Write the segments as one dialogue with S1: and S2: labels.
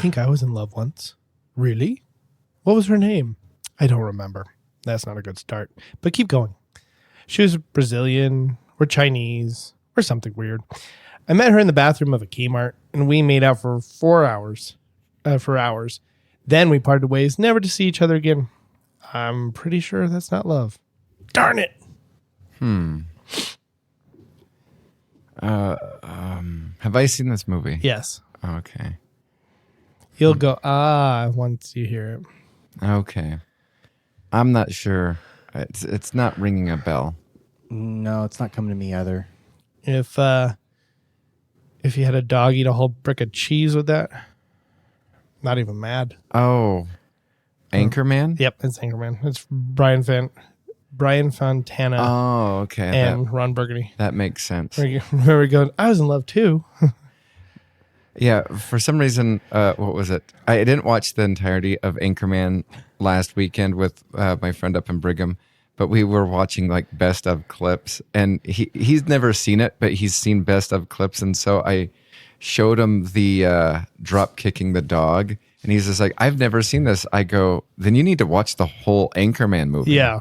S1: think I was in love once. Really? What was her name? I don't remember. That's not a good start. But keep going. She was Brazilian or Chinese or something weird. I met her in the bathroom of a Kmart, and we made out for 4 hours. Then we parted ways, never to see each other again. I'm pretty sure that's not love. Darn it.
S2: Have I seen this movie?
S1: Yes.
S2: Okay.
S1: You'll go, once you hear it.
S2: Okay. I'm not sure. It's not ringing a bell.
S3: No, it's not coming to me either.
S1: If you had a dog eat a whole brick of cheese with that, not even mad.
S2: Oh. Anchorman?
S1: Yep, it's Anchorman. It's Brian Fontana.
S2: Oh, okay.
S1: And Ron Burgundy.
S2: That makes sense.
S1: Where we going? I was in love too.
S2: Yeah, for some reason, what was it? I didn't watch the entirety of Anchorman last weekend with my friend up in Brigham, but we were watching like best of clips, and he's never seen it, but he's seen best of clips, and so I showed him the drop kicking the dog, and he's just like, I've never seen this. I go, then you need to watch the whole Anchorman movie.
S1: Yeah.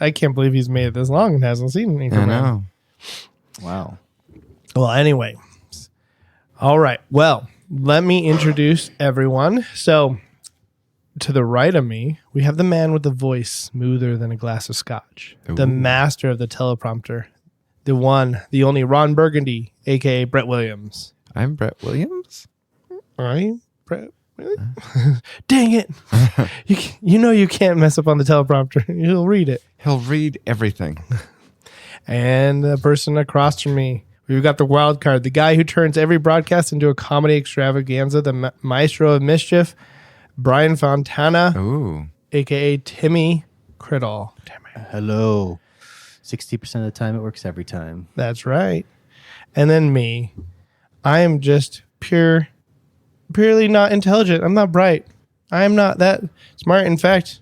S1: I can't believe he's made it this long and hasn't seen Anchorman.
S2: I know.
S3: Wow.
S1: Well, anyway. All right. Well, let me introduce everyone. So, to the right of me, we have the man with the voice smoother than a glass of scotch.
S2: Ooh.
S1: The master of the teleprompter. The one, the only Ron Burgundy, a.k.a. Brett Williams.
S2: I'm Brett Williams.
S1: I'm Brett Williams. Dang it. You know you can't mess up on the teleprompter. He'll read it.
S2: He'll read everything.
S1: And the person across from me, we've got the wild card, the guy who turns every broadcast into a comedy extravaganza, the maestro of mischief, Brian Fontana,
S2: Ooh.
S1: a.k.a. Timmy Criddle.
S3: Hello. 60% of the time, it works every time.
S1: That's right. And then me. I am just purely not intelligent. I'm not bright. I am not that smart. In fact,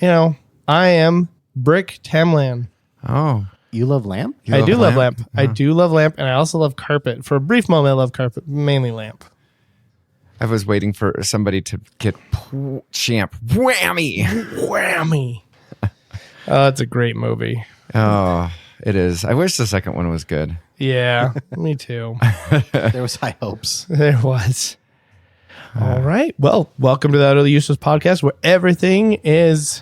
S1: I am Brick Tamlan.
S2: Oh.
S3: You love lamp?
S1: I do love lamp.
S2: Uh-huh.
S1: I do love lamp, and I also love carpet. For a brief moment, I love carpet, mainly lamp.
S2: I was waiting for somebody to get champ. Whammy.
S1: Whammy. Oh, it's a great movie.
S2: Oh, it is. I wish the second one was good.
S1: Yeah, me too.
S3: There was high hopes.
S1: There was. All right. Well, welcome to the Utterly Useless Podcast, where everything is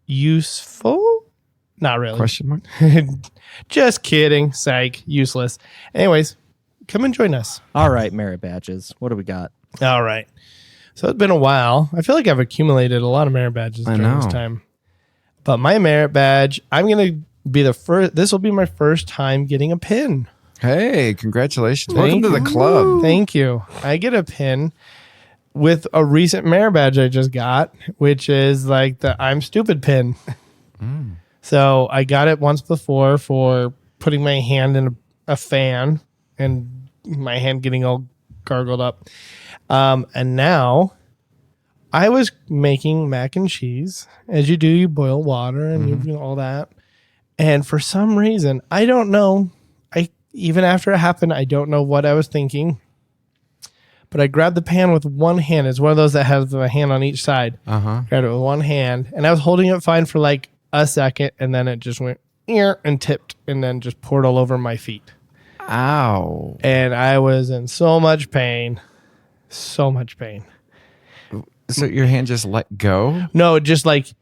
S1: useful. Not really.
S2: Question mark?
S1: Just kidding. Psych. Useless. Anyways, come and join us.
S3: All right, merit badges. What do we got?
S1: All right. So it's been a while. I feel like I've accumulated a lot of merit badges during this time. But my merit badge, I'm going to be the first. This will be my first time getting a pin.
S2: Hey, congratulations. Welcome to the club.
S1: Thank you. I get a pin with a recent merit badge I just got, which is like the I'm stupid pin. So I got it once before for putting my hand in a fan and my hand getting all gargled up. And now I was making mac and cheese. As you do, you boil water and you do all that. And for some reason, I don't know. Even after it happened, I don't know what I was thinking. But I grabbed the pan with one hand. It's one of those that has a hand on each side. Grabbed it with one hand. And I was holding it fine for like a second. And then it just went and tipped and then just poured all over my feet.
S2: Ow.
S1: And I was in so much pain. So much pain.
S2: So your hand just let go?
S1: No, just like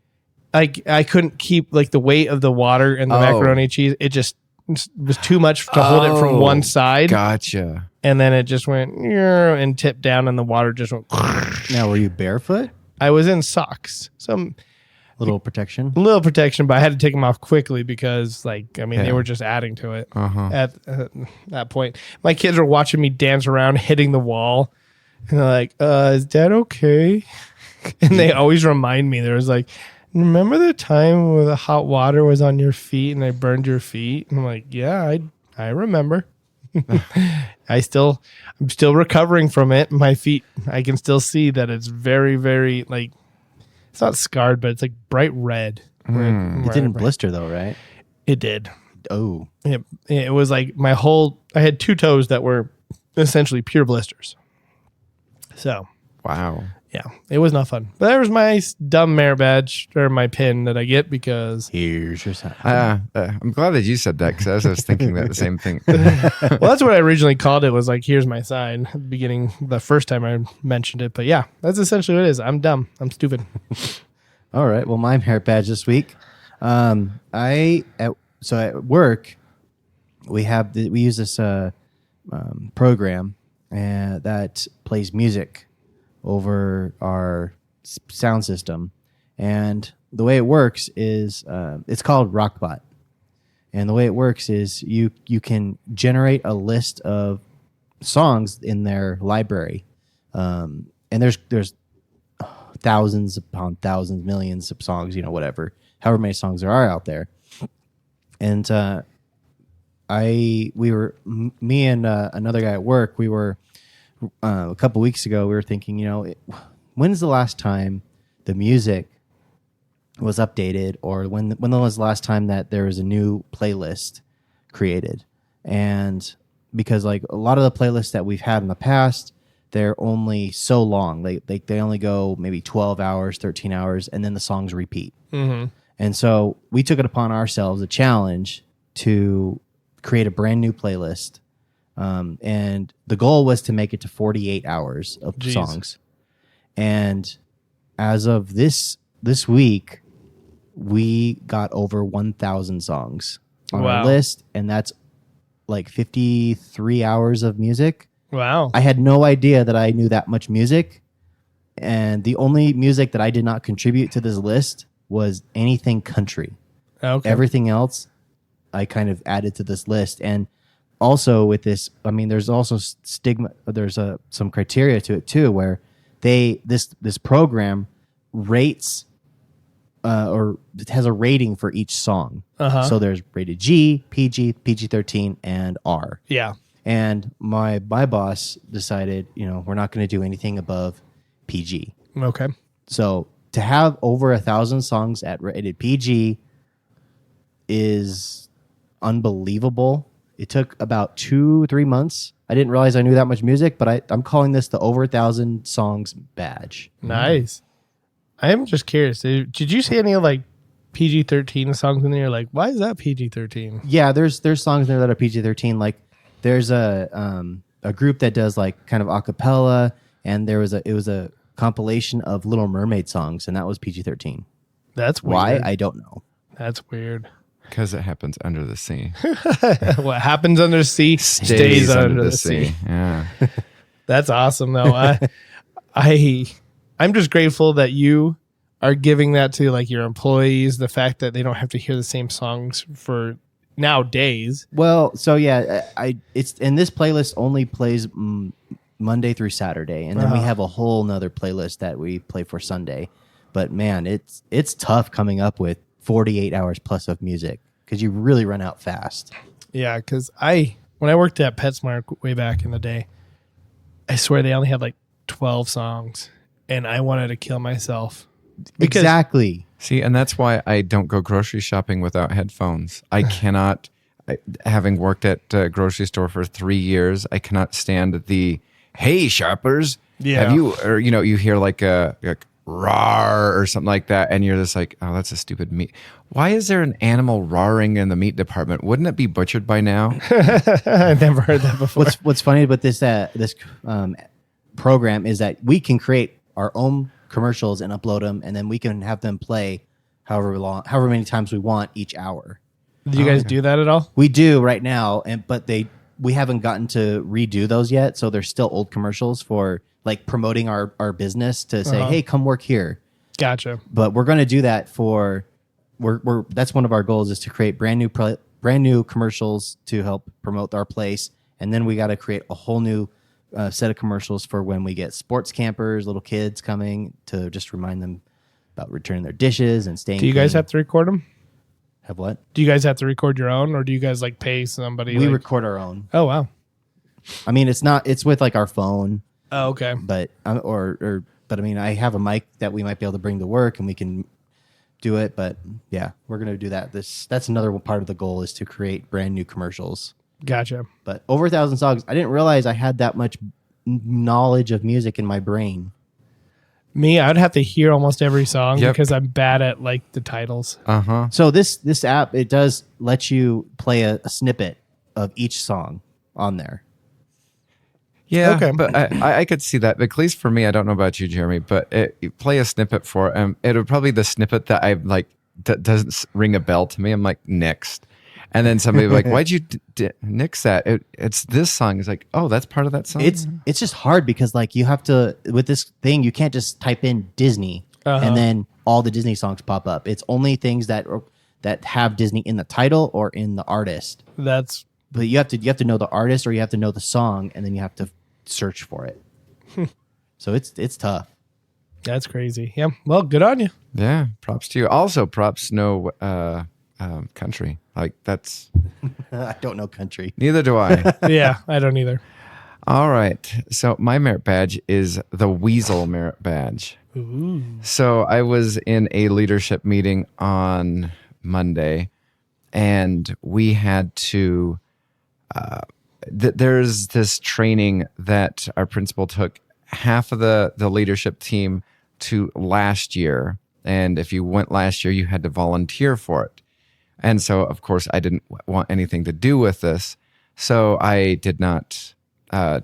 S1: I couldn't keep like the weight of the water and the macaroni cheese. It just was too much to hold it from one side.
S2: Gotcha.
S1: And then it just went and tipped down and the water just went.
S3: Now, were you barefoot?
S1: I was in socks. Some
S3: Little protection?
S1: little protection, but I had to take them off quickly because they were just adding to it at that point. My kids were watching me dance around, hitting the wall. And they're like, is Dad okay? And they always remind me, there was like, remember the time where the hot water was on your feet and I burned your feet? And I'm like, yeah, I remember. I'm still recovering from it. My feet, I can still see that it's very, very like, it's not scarred, but it's like bright red.
S3: It didn't blister though, right?
S1: It did.
S3: Oh.
S1: It was like I had two toes that were essentially pure blisters. So
S2: Wow.
S1: yeah, it was not fun. But there was my dumb merit badge or my pin that I get because
S3: Here's your sign.
S2: I'm glad that you said that because I was thinking that the same thing.
S1: well, that's what I originally called it. Was like, here's my sign. At the beginning, the first time I mentioned it. But yeah, that's essentially what it is. I'm dumb. I'm stupid.
S3: All right. Well, my merit badge this week. So at work, we use this program that plays music over our sound system, and the way it works is it's called Rockbot, and the way it works is you can generate a list of songs in their library, and there's thousands upon thousands, millions of songs, whatever, however many songs there are out there. And me and another guy at work, we were a couple weeks ago, we were thinking, when's the last time the music was updated, or when was the last time that there was a new playlist created? And because like a lot of the playlists that we've had in the past, they're only so long. They only go maybe 12 hours, 13 hours, and then the songs repeat.
S1: Mm-hmm.
S3: And so we took it upon ourselves, a challenge, to create a brand new playlist. And the goal was to make it to 48 hours of songs. And as of this week, we got over 1,000 songs on our list, and that's like 53 hours of music.
S1: Wow.
S3: I had no idea that I knew that much music. And the only music that I did not contribute to this list was anything country.
S1: Okay.
S3: Everything else I kind of added to this list. And also with this, I mean, there's also stigma. There's some criteria to it too, where this program rates or it has a rating for each song.
S1: Uh-huh.
S3: So there's rated G, PG, PG-13, and R.
S1: Yeah.
S3: And my boss decided, we're not going to do anything above PG.
S1: Okay.
S3: So to have over 1,000 songs at rated PG is unbelievable. It took about 2-3 months. I didn't realize I knew that much music, but I'm calling this the over 1,000 songs badge.
S1: Nice. I am just curious. Did you see any of like PG-13 songs in there? Like, why is that PG-13?
S3: Yeah, there's songs in there that are PG-13. Like, there's a group that does like kind of a cappella, and it was a compilation of Little Mermaid songs, and that was PG-13.
S1: That's weird.
S3: Why? I don't know.
S1: That's weird.
S2: Because it happens under the sea.
S1: What happens under the sea stays under the sea.
S2: Yeah.
S1: That's awesome, though. I'm just grateful that you are giving that to like your employees. The fact that they don't have to hear the same songs for nowadays.
S3: Well, so yeah, and this playlist only plays Monday through Saturday, and then we have a whole nother playlist that we play for Sunday. But man, it's tough coming up with 48 hours plus of music because you really run out fast.
S1: Yeah, because when I worked at PetSmart way back in the day, I swear they only had like 12 songs, and I wanted to kill myself.
S3: Exactly.
S2: See, and that's why I don't go grocery shopping without headphones. I cannot, having worked at a grocery store for 3 years, I cannot stand the, hey, shoppers.
S1: Yeah.
S2: Have you, or, you hear like a roar or something like that, and you're just like, oh, that's a stupid meat. Why is there an animal roaring in the meat department? Wouldn't it be butchered by now?
S1: I never heard that before.
S3: What's funny about this program is that we can create our own commercials and upload them, and then we can have them play however many times we want each hour.
S1: Do you guys do that at all?
S3: We do right now, but we haven't gotten to redo those yet, so they're still old commercials for like promoting our business to say, hey, come work here.
S1: Gotcha.
S3: But we're going to do that that's one of our goals, is to create brand new commercials to help promote our place, and then we got to create a whole new set of commercials for when we get sports campers, little kids coming, to just remind them about returning their dishes and staying.
S1: Do you guys have to record them?
S3: Have what?
S1: Do you guys have to record your own, or do you guys like pay somebody?
S3: We record our own.
S1: Oh wow.
S3: I mean, it's with like our phone.
S1: Oh okay.
S3: But but I mean, I have a mic that we might be able to bring to work, and we can do it. But yeah, we're gonna do that. That's another part of the goal, is to create brand new commercials.
S1: Gotcha.
S3: But over 1,000 songs, I didn't realize I had that much knowledge of music in my brain.
S1: Me, I'd have to hear almost every song
S2: Yep.
S1: because I'm bad at like the titles.
S3: So this app, it does let you play a snippet of each song on there.
S2: Yeah,
S1: Okay.
S2: but I could see that. At least for me, I don't know about you, Jeremy, but you play a snippet for it would probably be the snippet that I like that doesn't ring a bell to me. I'm like, next. And then somebody would be like, why'd you nix that? It's this song. It's like, oh, that's part of that song.
S3: It's just hard because like you have to, with this thing, you can't just type in Disney and then all the Disney songs pop up. It's only things that have Disney in the title or in the artist. But you have to know the artist or you have to know the song, and then you have to search for it. So it's tough.
S1: That's crazy. Yeah. Well, good on you.
S2: Yeah, props to you. Also, props no country. Like that's
S3: I don't know country.
S2: neither do I.
S1: Yeah, I don't either.
S2: All right. So my merit badge is the Weasel merit badge.
S1: Ooh.
S2: So I was in a leadership meeting on Monday, and we had to. There's this training that our principal took half of the leadership team to last year, and if you went last year, you had to volunteer for it. And so, of course, I didn't want anything to do with this, so I did not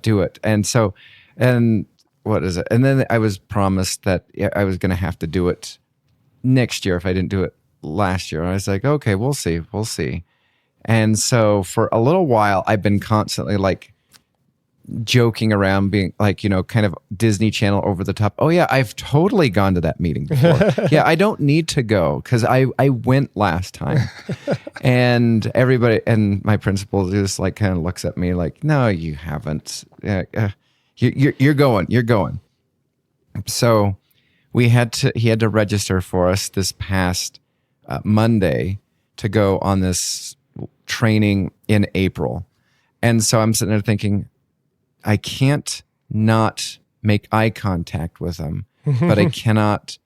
S2: do it. And so, and what is it? And then I was promised that I was going to have to do it next year if I didn't do it last year. And I was like, okay, we'll see. And so for a little while, I've been constantly like joking around, being like, kind of Disney Channel over the top. Oh yeah, I've totally gone to that meeting before. Yeah, I don't need to go because I went last time. And everybody, and my principal just like kind of looks at me like, no, you haven't. You're going. So he had to register for us this past Monday to go on this training in April. And so I'm sitting there thinking, I can't not make eye contact with him, but I cannot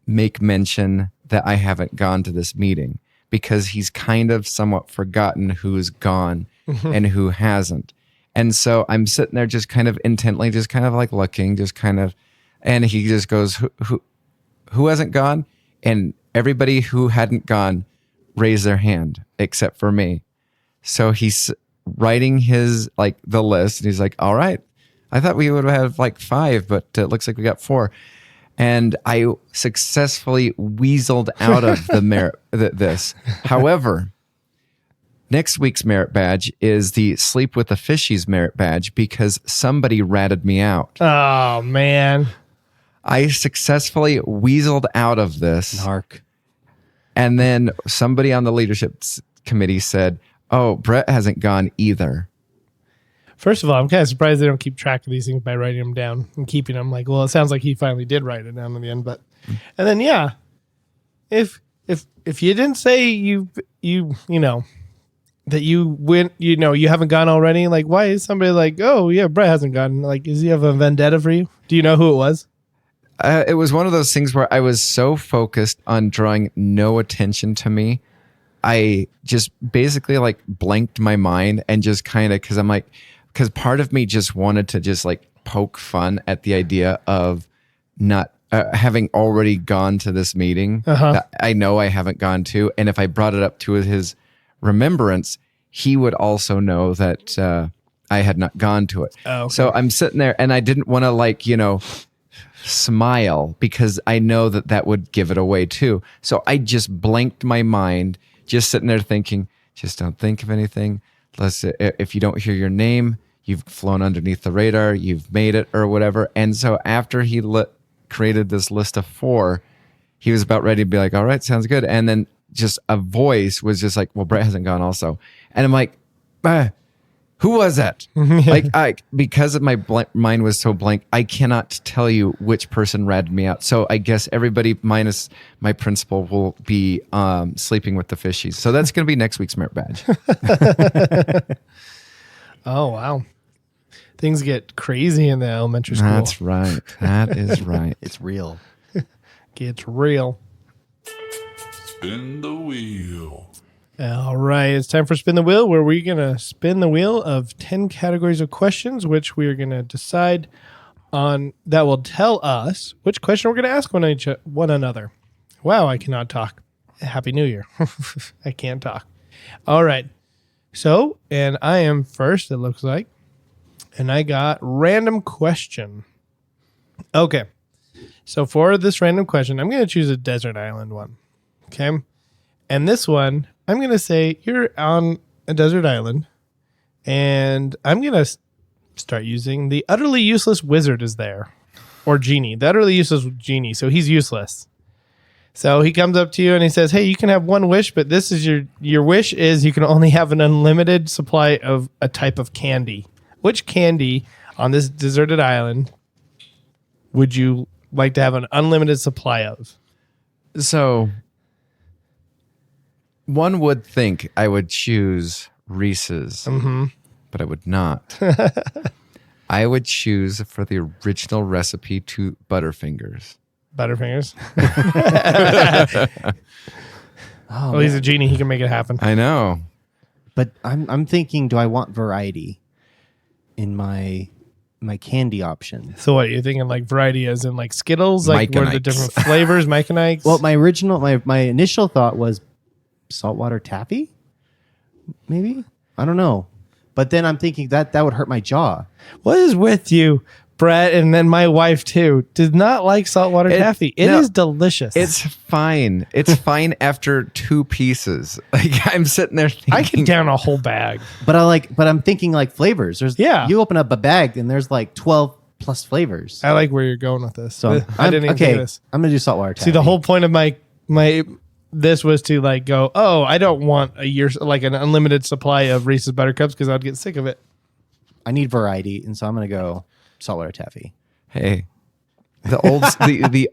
S2: make mention that I haven't gone to this meeting because he's kind of somewhat forgotten who's gone and who hasn't. And so I'm sitting there just kind of intently, just kind of like looking, just kind of, and he just goes, who hasn't gone? And everybody who hadn't gone raised their hand except for me. So he's writing his like the list, and he's like, all right, I thought we would have like 5, but it looks like we got 4. And I successfully weaseled out of the merit this. However, next week's merit badge is the Sleep with the Fishies merit badge because somebody ratted me out.
S1: Oh man.
S2: I successfully weaseled out of this.
S3: Narc.
S2: And then somebody on the leadership committee said, oh, Brett hasn't gone either.
S1: First of all, I'm kind of surprised they don't keep track of these things by writing them down and keeping them. Like, well, it sounds like he finally did write it down in the end. But, and then yeah, if you didn't say you know that you went, you haven't gone already. Like, why is somebody like, oh yeah, Brett hasn't gone? Like, does he have a vendetta for you? Do you know who it was?
S2: It was one of those things where I was so focused on drawing no attention to me. I just basically like blanked my mind and just kind of, because part of me just wanted to just like poke fun at the idea of not having already gone to this meeting that I know I haven't gone to. And if I brought it up to his remembrance, he would also know that I had not gone to it.
S1: Oh, okay.
S2: So I'm sitting there and I didn't want to like, smile because I know that would give it away too. So I just blanked my mind, just sitting there thinking, just don't think of anything. If you don't hear your name, you've flown underneath the radar, you've made it or whatever. And so after he created this list of 4, he was about ready to be like, all right, sounds good. And then just a voice was just like, well, Brett hasn't gone also. And I'm like, who was that? Like, because my mind was so blank, I cannot tell you which person ratted me out. So I guess everybody minus my principal will be sleeping with the fishies. So that's going to be next week's merit badge.
S1: Oh, wow. Things get crazy in the elementary school.
S2: That's right. That is right.
S3: It's real.
S1: Gets real.
S4: Spin the wheel.
S1: All right, it's time for Spin the Wheel, where we're going to spin the wheel of 10 categories of questions, which we are going to decide on, that will tell us which question we're going to ask one another. Wow, I cannot talk. Happy New Year. I can't talk. All right. So, and I am first, it looks like. And I got random question. Okay. So for this random question, I'm going to choose a desert island one. Okay. And this one, I'm going to say you're on a desert island. And I'm going to start using the utterly useless wizard is there. Or genie. The utterly useless genie. So he's useless. So he comes up to you and he says, hey, you can have one wish, but this is your wish is you can only have an unlimited supply of a type of candy. Which candy on this deserted island would you like to have an unlimited supply of?
S2: So one would think I would choose Reese's, but I would not. I would choose for the original recipe to Butterfingers.
S1: Butterfingers?
S3: Oh,
S1: Well, he's a genie. He can make it happen.
S2: I know.
S3: But I'm thinking, do I want variety in my candy options?
S1: So what, you're thinking like variety as in like Skittles? Like what are the
S2: Mike-and-Ikes.
S1: different flavors? Mike and Ike's?
S3: Well, my initial thought was saltwater taffy, maybe. I don't know, but then I'm thinking that would hurt my jaw.
S1: What is with you, Brett, and then my wife too, did not like saltwater taffy. It is delicious.
S2: It's fine. It's fine after 2 pieces. Like I'm sitting there thinking,
S1: I can down a whole bag.
S3: But I'm thinking like flavors. You open up a bag and there's like 12 plus flavors.
S1: I like where you're going with this.
S3: So
S1: I didn't even do this.
S3: I'm gonna do saltwater taffy.
S1: See, the whole point of my this was to like go, oh, I don't want a year, like an unlimited supply of Reese's Buttercups because I'd get sick of it.
S3: I need variety, and so I'm gonna go saltwater taffy.
S2: hey, the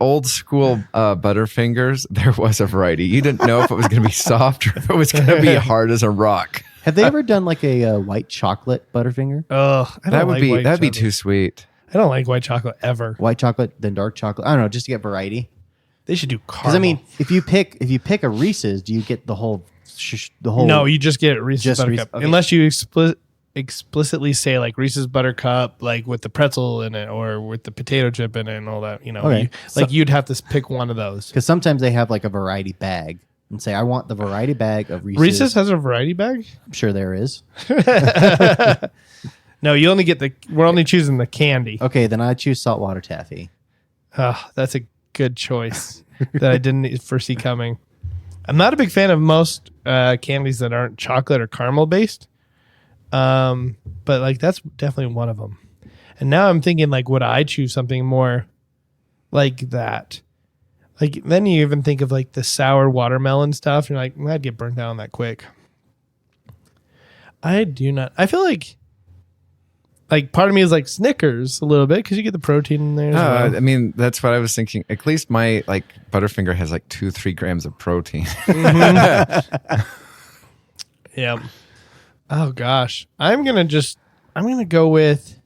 S2: old school Butterfingers, there was a variety. You didn't know if it was going to be soft or if it was going to be hard as a rock.
S3: Have they ever done like a white chocolate Butterfinger?
S2: That'd be too sweet.
S1: I don't like white chocolate ever.
S3: White chocolate, then dark chocolate. I don't know, just to get variety.
S1: They should do caramel.
S3: Because I mean, if you pick a Reese's, do you get the whole?
S1: No, you just get Reese's
S3: Just
S1: Buttercup.
S3: okay.
S1: Unless you explicitly say like Reese's Buttercup, like with the pretzel in it or with the potato chip in it and all that. You know,
S3: Okay.
S1: you'd have to pick one of those.
S3: Because sometimes they have like a variety bag and say, I want the variety bag of Reese's.
S1: Reese's has a variety bag?
S3: I'm sure there is.
S1: No, you only get we're only choosing the candy.
S3: Okay, then I choose saltwater taffy.
S1: That's a good choice that I didn't foresee coming. I'm not a big fan of most candies that aren't chocolate or caramel based. But like that's definitely one of them. And now I'm thinking like, would I choose something more like that? Like then you even think of like the sour watermelon stuff. You're like, I'd get burnt down that quick. I do not. I feel like part of me is like Snickers a little bit because you get the protein in there. As well.
S2: I mean, that's what I was thinking. At least my like Butterfinger has like 2-3 grams of protein.
S1: Yeah. Oh gosh. I'm gonna go with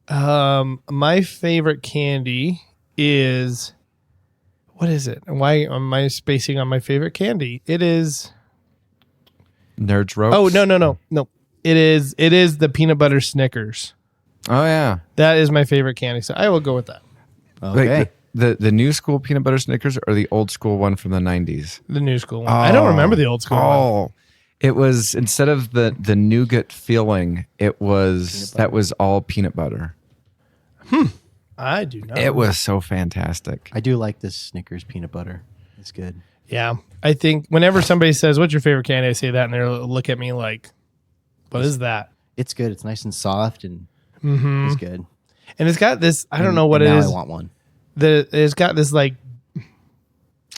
S1: my favorite candy is, what is it? Why am I spacing on my favorite candy? It is
S2: Nerds ropes.
S1: Oh no. It is the peanut butter Snickers.
S2: Oh yeah.
S1: That is my favorite candy. So I will go with that.
S3: Okay.
S2: Like the new school peanut butter Snickers or the old school one from the 90s?
S1: The new school one. I don't remember the old school one.
S2: Oh. It was, instead of the nougat filling, that was all peanut butter.
S1: I do not.
S2: It was so fantastic.
S3: I do like this Snickers peanut butter. It's good.
S1: Yeah. I think whenever somebody says, what's your favorite candy? I say that and they'll look at me like, what is that?
S3: It's good. It's nice and soft and it's good.
S1: And it's got this, I don't know what it
S3: now
S1: is.
S3: I want one.
S1: It's got this like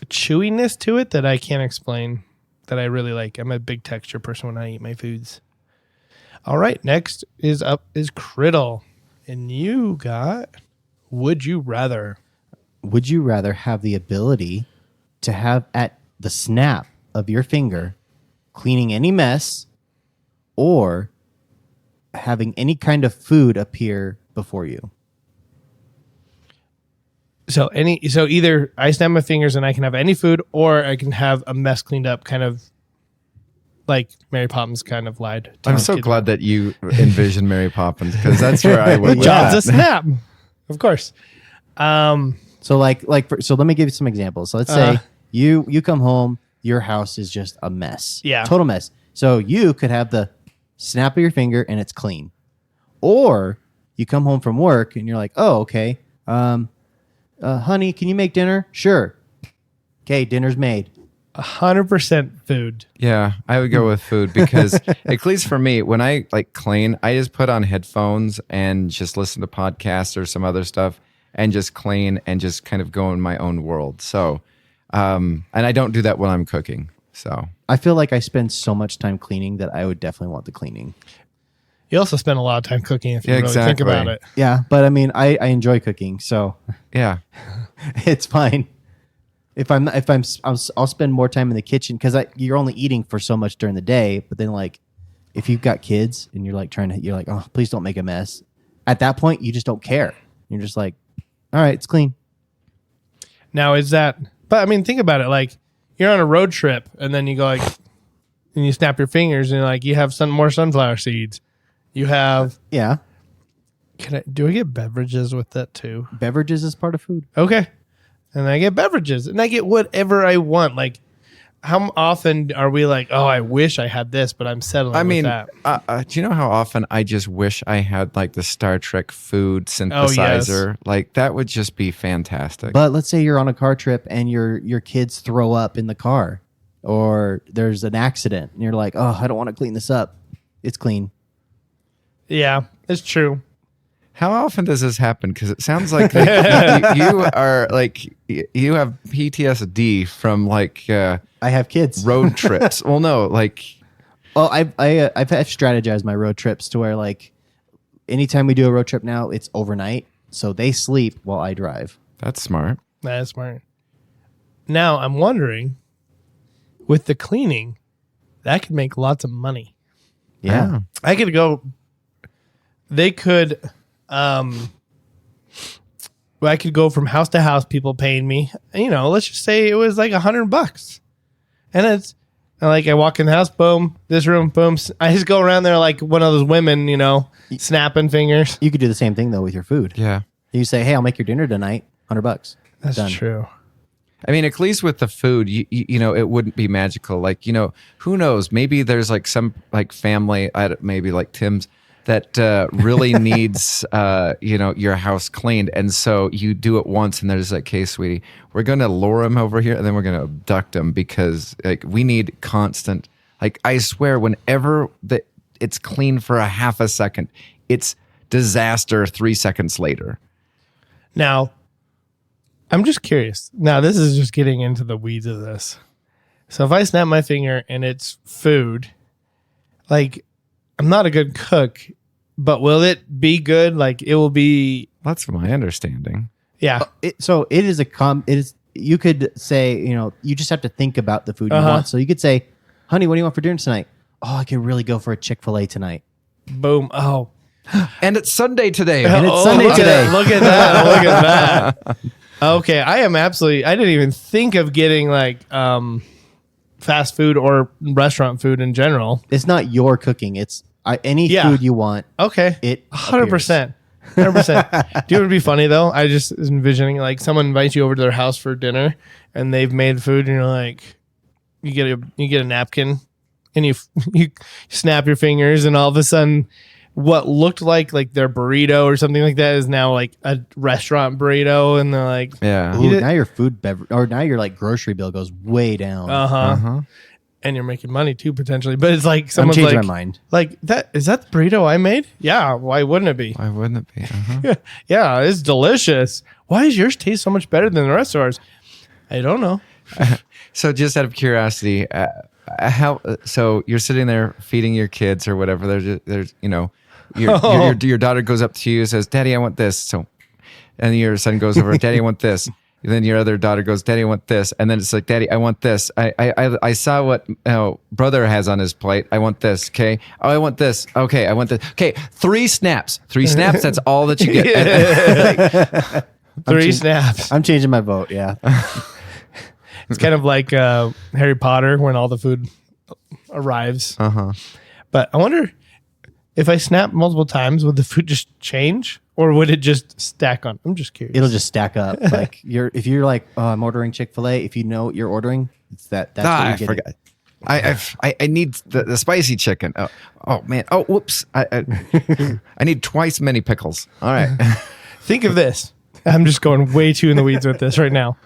S1: chewiness to it that I can't explain that I really like. I'm a big texture person when I eat my foods. All right. Next is Criddle. And you got, would you rather?
S3: Would you rather have the ability to have at the snap of your finger cleaning any mess or having any kind of food appear before you?
S1: So either I snap my fingers and I can have any food, or I can have a mess cleaned up kind of like Mary Poppins kind of lied.
S2: I'm so glad that you envision Mary Poppins because that's where I would.
S1: Jobs a snap, of course.
S3: So so let me give you some examples. So let's say you come home, your house is just a mess.
S1: Yeah.
S3: Total mess. So you could have the snap of your finger and it's clean. Or you come home from work and you're like, oh, okay. Honey, can you make dinner? Sure. Okay, dinner's made.
S1: 100% food.
S2: Yeah, I would go with food because at least for me, when I like clean, I just put on headphones and just listen to podcasts or some other stuff and just clean and just kind of go in my own world. So, and I don't do that when I'm cooking. So
S3: I feel like I spend so much time cleaning that I would definitely want the cleaning.
S1: You also spend a lot of time cooking if you really think about it.
S3: Yeah, but I mean, I enjoy cooking, so
S2: yeah,
S3: it's fine. I'll spend more time in the kitchen because you're only eating for so much during the day. But then, like, if you've got kids and you're like you're like, oh, please don't make a mess. At that point, you just don't care. You're just like, all right, it's clean.
S1: Now, but I mean, think about it. Like, you're on a road trip and then you go like, and you snap your fingers and like, you have more sunflower seeds. You have,
S3: yeah.
S1: Do I get beverages with that too?
S3: Beverages is part of food.
S1: Okay. And I get beverages and I get whatever I want. Like, how often are we like, oh, I wish I had this, but I'm settling with that?
S2: Do you know how often I just wish I had like the Star Trek food synthesizer?
S1: Yes.
S2: Like that would just be fantastic.
S3: But let's say you're on a car trip and your kids throw up in the car or there's an accident and you're like, oh, I don't want to clean this up. It's clean.
S1: Yeah, it's true.
S2: How often does this happen? Because it sounds like you are like you have PTSD from like
S3: I have kids
S2: road trips. Well, no, like
S3: I've strategized my road trips to where like anytime we do a road trip now, it's overnight, so they sleep while I drive.
S2: That's smart.
S1: That's smart. Now I'm wondering, with the cleaning, that could make lots of money.
S3: Yeah,
S1: I could go. They could. I could go from house to house, people paying me, let's just say it was like $100. And it's like, I walk in the house, boom, this room, boom. I just go around there like one of those women, snapping fingers.
S3: You could do the same thing though with your food.
S2: Yeah.
S3: You say, hey, I'll make your dinner tonight. $100.
S1: That's
S3: Done.
S1: true.
S2: I mean, at least with the food, it wouldn't be magical. Like, who knows? Maybe there's like some like family, maybe like Tim's, that really needs, your house cleaned. And so you do it once and there's like, okay, sweetie, we're going to lure him over here and then we're going to abduct him because like we need constant, like I swear whenever it's clean for a half a second, it's disaster 3 seconds later.
S1: Now, I'm just curious. Now, this is just getting into the weeds of this. So if I snap my finger and it's food, like, I'm not a good cook, but will it be good? Like it will be.
S2: That's my understanding.
S1: Yeah.
S3: It is you could say, you just have to think about the food you want. So you could say, honey, what do you want for dinner tonight? Oh, I could really go for a Chick-fil-A tonight.
S1: Boom. Oh.
S2: And it's Sunday today.
S3: And it's Sunday today.
S1: Look at that. Look at that. Okay. I didn't even think of getting like, fast food or restaurant food in general.
S3: It's not your cooking. It's any food you want.
S1: Okay.
S3: It
S1: 100%. 100%. Do you know what would be funny though? I just was envisioning like someone invites you over to their house for dinner and they've made food and you're like, you get a napkin and you snap your fingers and all of a sudden what looked like their burrito or something like that is now like a restaurant burrito and they're like,
S2: yeah.
S3: Ooh, now your now your like grocery bill goes way down.
S1: And you're making money too potentially, but it's like
S3: I'm
S1: someone's
S3: changing
S1: like,
S3: my mind.
S1: like that is that the burrito I made? Yeah, why wouldn't it be?
S2: Why wouldn't it be?
S1: Yeah, it's delicious. Why does yours taste so much better than the rest of ours? I don't know.
S2: So just out of curiosity, so you're sitting there feeding your kids or whatever. There's your daughter goes up to you and says, "Daddy, I want this." So, and your son goes over, "Daddy, I want this." And then your other daughter goes, "Daddy, I want this." And then it's like, "Daddy, I want this. I saw what brother has on his plate. I want this." Okay. Oh, I want this. Okay, I want this. Okay, 3 snaps. 3 snaps. That's all that you get.
S1: 3 snaps.
S3: I'm changing my vote. Yeah.
S1: It's kind of like Harry Potter when all the food arrives.
S2: Uh-huh.
S1: But I wonder if I snap multiple times, would the food just change or would it just stack on? I'm just curious.
S3: It'll just stack up. Like if you're like, oh, I'm ordering Chick-fil-A. If you know what you're ordering, it's that's what
S2: I
S3: you're getting.
S2: forgot. I need the spicy chicken. Oh man. Oh, whoops. I need twice many pickles. All right.
S1: Think of this. I'm just going way too in the weeds with this right now.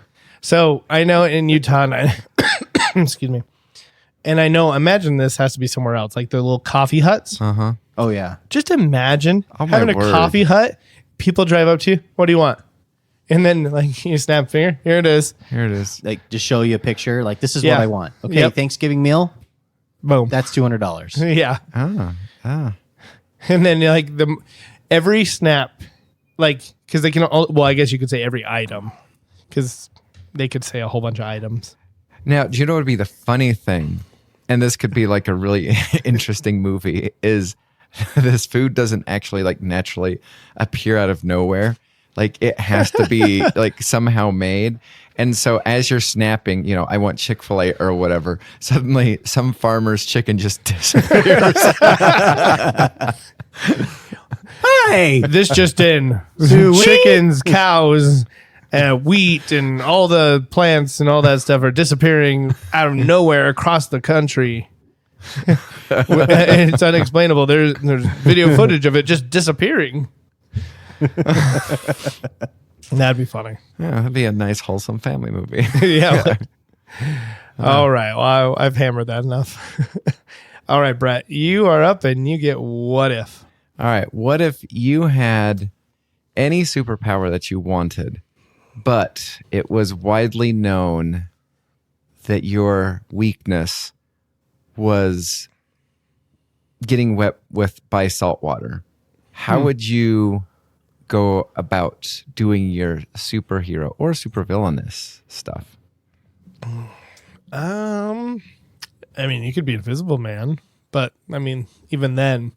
S1: So I know in Utah, and excuse me, and I know, imagine this has to be somewhere else, like the little coffee huts.
S2: Uh-huh.
S3: Oh yeah.
S1: Just imagine
S2: Oh, my
S1: having a
S2: word.
S1: coffee hut. People drive up to you. What do you want? And then like you snap finger. Here it is.
S2: Here it is.
S3: Like just show you a picture. Like this is
S1: Yeah.
S3: what I want. Okay,
S1: Yep.
S3: Thanksgiving meal.
S1: Boom.
S3: That's $200.
S1: Yeah.
S2: Ah.
S1: And then like every snap, like because they can. Well, I guess you could say every item, because they could say a whole bunch of items.
S2: Now, do you know what would be the funny thing? And this could be like a really interesting movie, is this food doesn't actually like naturally appear out of nowhere. Like it has to be like somehow made. And so as you're snapping, you know, I want Chick-fil-A or whatever, suddenly some farmer's chicken just disappears.
S3: Hey,
S1: This just in:
S3: Sweet.
S1: chickens, cows, wheat, and all the plants and all that stuff are disappearing out of nowhere across the country. It's unexplainable. There's video footage of it just disappearing. That'd be funny.
S2: Yeah, that'd be a nice, wholesome family movie.
S1: Yeah. All right. Well, I've hammered that enough. All right, Brett, you are up and you get what if.
S2: All right. What if you had any superpower that you wanted, but it was widely known that your weakness was getting wet by salt water? How would you go about doing your superhero or supervillainous stuff?
S1: I mean, you could be Invisible Man, but I mean, even then,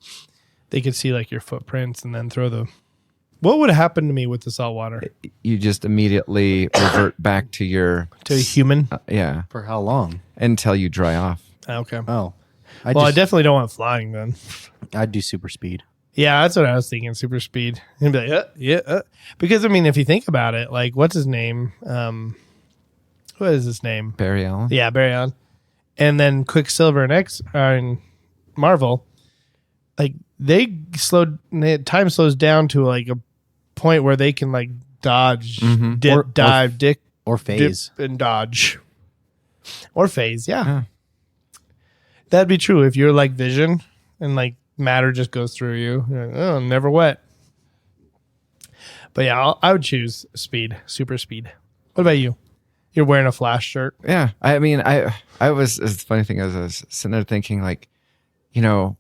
S1: they could see like your footprints and then throw the. What would happen to me with the salt water?
S2: You just immediately revert back to your
S1: To a human?
S2: yeah,
S3: for how long?
S2: until you dry off.
S1: Okay.
S3: Oh,
S1: I definitely don't want flying then.
S3: I'd do super speed.
S1: Yeah, that's what I was thinking. Super speed. And be like, because I mean, if you think about it, like, what's his name? What is his name?
S2: Barry Allen.
S1: Yeah, Barry Allen. And then Quicksilver and and Marvel, like time slows down to like a point where they can like dodge, dive,
S3: Or phase.
S1: dip, and dodge, or phase. Yeah.
S2: Yeah.
S1: That'd be true if you're like Vision and like matter just goes through you. You're like, oh, I'm never wet. But yeah, I would choose speed, super speed. What about you? You're wearing a Flash shirt.
S2: Yeah. I mean, I was, the funny thing is I was sitting there thinking like, you know,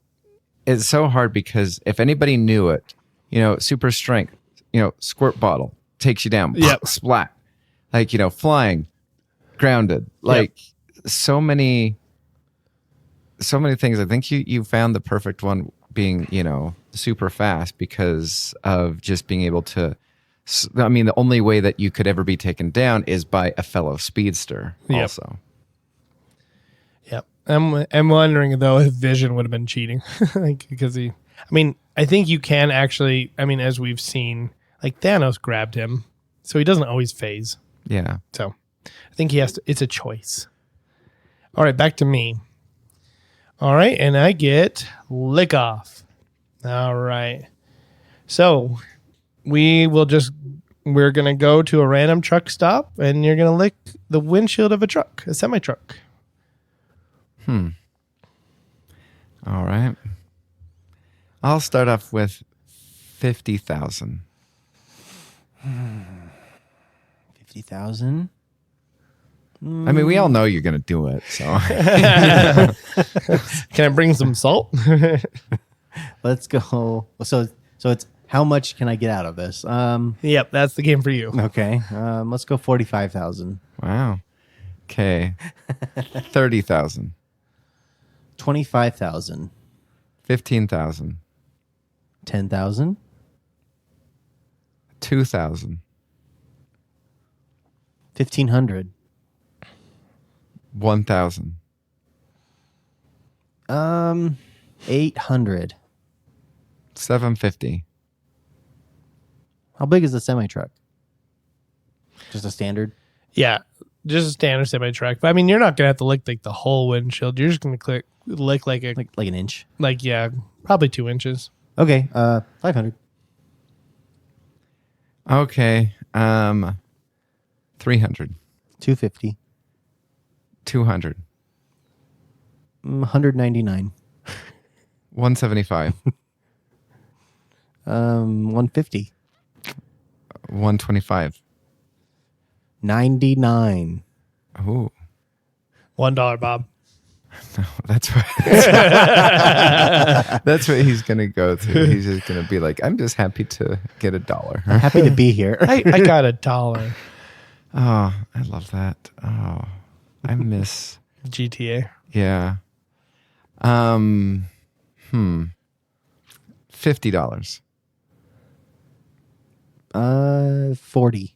S2: it's so hard because if anybody knew it, you know, super strength, you know, squirt bottle takes you down.
S1: Yep.
S2: Splat. Like, you know, flying, grounded, like so many things. I think you found the perfect one being, you know, super fast because of just being able to. I mean, the only way that you could ever be taken down is by a fellow speedster.
S1: Yep.
S2: Also,
S1: Yep. I'm wondering though if Vision would have been cheating, like because I mean, I think you can actually. I mean, as we've seen, like Thanos grabbed him, so he doesn't always phase.
S2: yeah.
S1: So I think he has to. It's a choice. All right, back to me. All right, and I get lick off. All right. So we're going to go to a random truck stop and you're going to lick the windshield of a semi truck.
S2: All right. I'll start off with 50,000.
S3: 50,000.
S2: I mean, we all know you're going to do it. So
S1: Can I bring some salt?
S3: Let's go. So it's how much can I get out of this?
S1: Yep, that's the game for you.
S3: Okay. Let's go 45,000.
S2: wow. Okay. 30,000.
S3: 25,000.
S2: 15,000.
S3: 10,000.
S2: 2,000.
S3: 1,500.
S2: 1,000.
S3: $800.
S2: $750.
S3: How big is the semi truck? Just a standard.
S1: Yeah, just a standard semi truck. But I mean, you're not gonna have to lick like the whole windshield. You're just gonna lick like a
S3: Like an inch.
S1: yeah, probably 2 inches.
S3: Okay. 500.
S2: Okay. 300.
S3: 250.
S2: 200.
S3: 199.
S2: 175.
S3: 150.
S2: 125.
S3: 99.
S2: Ooh.
S1: $1, Bob.
S2: That's what that's what he's gonna go to. He's just gonna be like, I'm just happy to get $1.
S3: Happy to be here.
S1: I got $1.
S2: Oh, I love that. Oh, I miss
S1: GTA.
S2: yeah. $50.
S3: 40.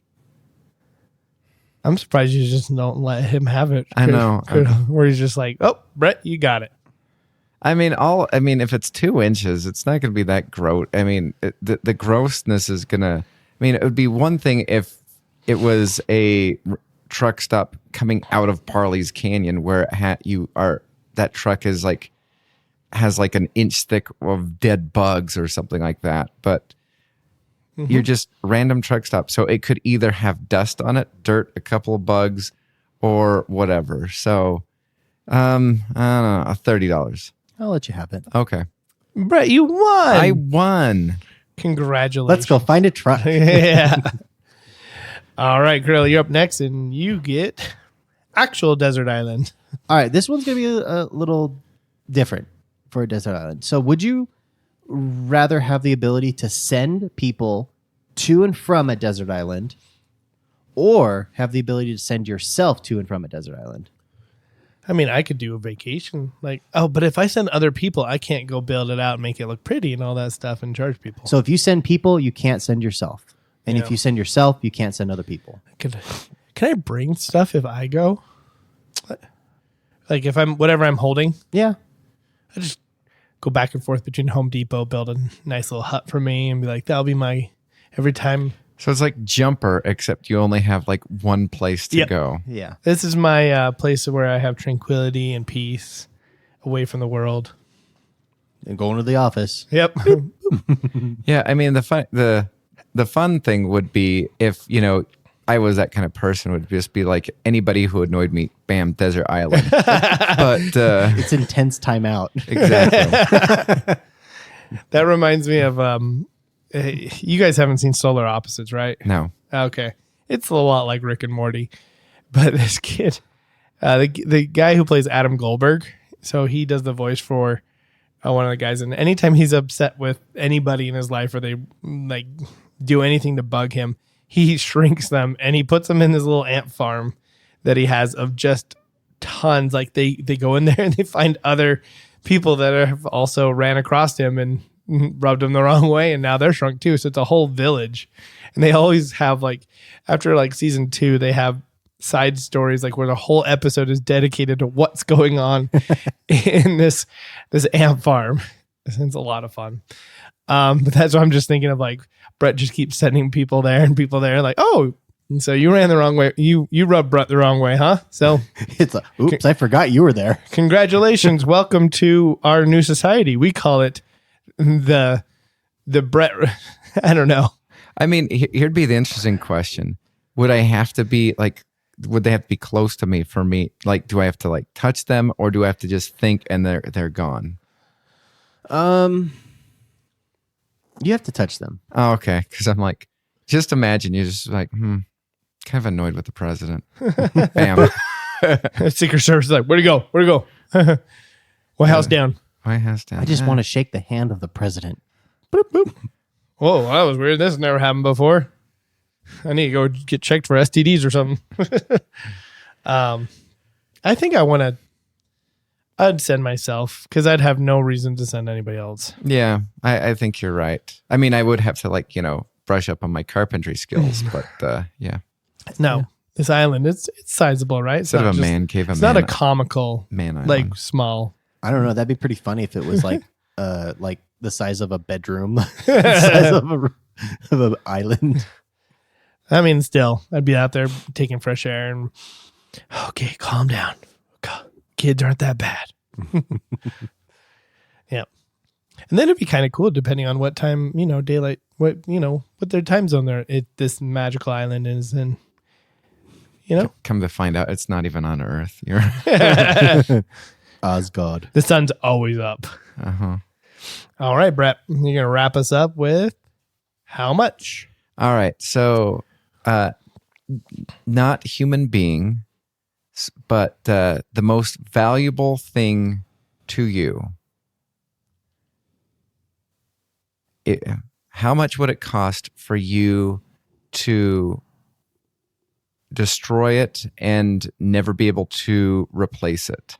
S1: I'm surprised you just don't let him have it.
S2: I know.
S1: Where he's just like, oh, Brett, you got it.
S2: I mean, if it's 2 inches, it's not going to be that gross. I mean, the grossness is going to, I mean, it would be one thing if it was a truck stop coming out of Parley's Canyon where that truck is like, has like an inch thick of dead bugs or something like that. But you're just random truck stop. So it could either have dust on it, dirt, a couple of bugs, or whatever. So, I don't know, $30.
S3: I'll let you have it.
S2: Okay.
S1: Brett, you won.
S2: I won.
S1: Congratulations.
S3: Let's go find a truck.
S1: Yeah. All right, Grill, you're up next, and you get actual desert island.
S3: All right, this one's going to be a little different for a desert island. So would you rather have the ability to send people to and from a desert island or have the ability to send yourself to and from a desert island?
S1: I mean, I could do a vacation. Like, but if I send other people, I can't go build it out and make it look pretty and all that stuff and charge people.
S3: So if you send people, you can't send yourself. And
S1: Yeah.
S3: if you send yourself, you can't send other people.
S1: Can I bring stuff if I go? Like if I'm whatever I'm holding,
S3: Yeah.
S1: I just go back and forth between Home Depot, build a nice little hut for me, and be like, that'll be my every time.
S2: So it's like Jumper, except you only have like one place to
S1: Yep.
S2: go.
S3: Yeah.
S1: This is my place where I have tranquility and peace, away from the world.
S3: And going to the office.
S1: Yep.
S2: Yeah, I mean the fun thing would be if, I was that kind of person, would just be like anybody who annoyed me, bam, desert island. But
S3: It's intense timeout.
S2: exactly.
S1: That reminds me of you guys haven't seen Solar Opposites, right?
S2: No.
S1: Okay. It's a lot like Rick and Morty. But this kid, the guy who plays Adam Goldberg, so he does the voice for one of the guys, and anytime he's upset with anybody in his life or they like do anything to bug him, he shrinks them and he puts them in this little ant farm that he has of just tons. Like they go in there and they find other people that have also ran across him and rubbed him the wrong way, and now they're shrunk too. So it's a whole village, and they always have like after like season 2, they have side stories like where the whole episode is dedicated to what's going on in this ant farm. It's a lot of fun. But that's what I'm just thinking of, like Brett just keeps sending people there and people there like, oh, and so you ran the wrong way. You rubbed Brett the wrong way, huh? So
S3: It's like, oops, I forgot you were there.
S1: congratulations. Welcome to our new society. We call it the Brett. I don't know.
S2: I mean, here'd be the interesting question. Would I have to be like, would they have to be close to me for me? Like, do I have to like touch them, or do I have to just think and they're gone?
S3: You have to touch them.
S2: Oh, okay. Because I'm like, just imagine you're just like, kind of annoyed with the president. Bam.
S1: Secret Service is like, where'd he go? Where'd he go? White House down.
S2: White House down.
S3: I just want to shake the hand of the president.
S1: Boop, boop. Whoa, that was weird. This has never happened before. I need to go get checked for STDs or something. I think I'd send myself because I'd have no reason to send anybody else.
S2: Yeah, I think you're right. I mean, I would have to like, brush up on my carpentry skills, but yeah.
S1: No, this island, it's sizable, right? It's
S2: Instead
S1: not
S2: of a
S1: just-
S2: man cave,
S1: It's not a comical,
S2: man island.
S1: like small
S3: I don't know. That'd be pretty funny if it was like the size of a bedroom, the size of an island.
S1: I mean, still, I'd be out there taking fresh air and okay, calm down. Kids aren't that bad. Yeah. And then it'd be kind of cool depending on what time, daylight, what their time zone this magical island is in.
S2: Come to find out, it's not even on Earth. You're
S3: Asgard.
S1: The sun's always up.
S2: uh-huh.
S1: All right, Brett, you're going to wrap us up with how much?
S2: All right. So, not human being, but the most valuable thing to you. How much would it cost for you to destroy it and never be able to replace it?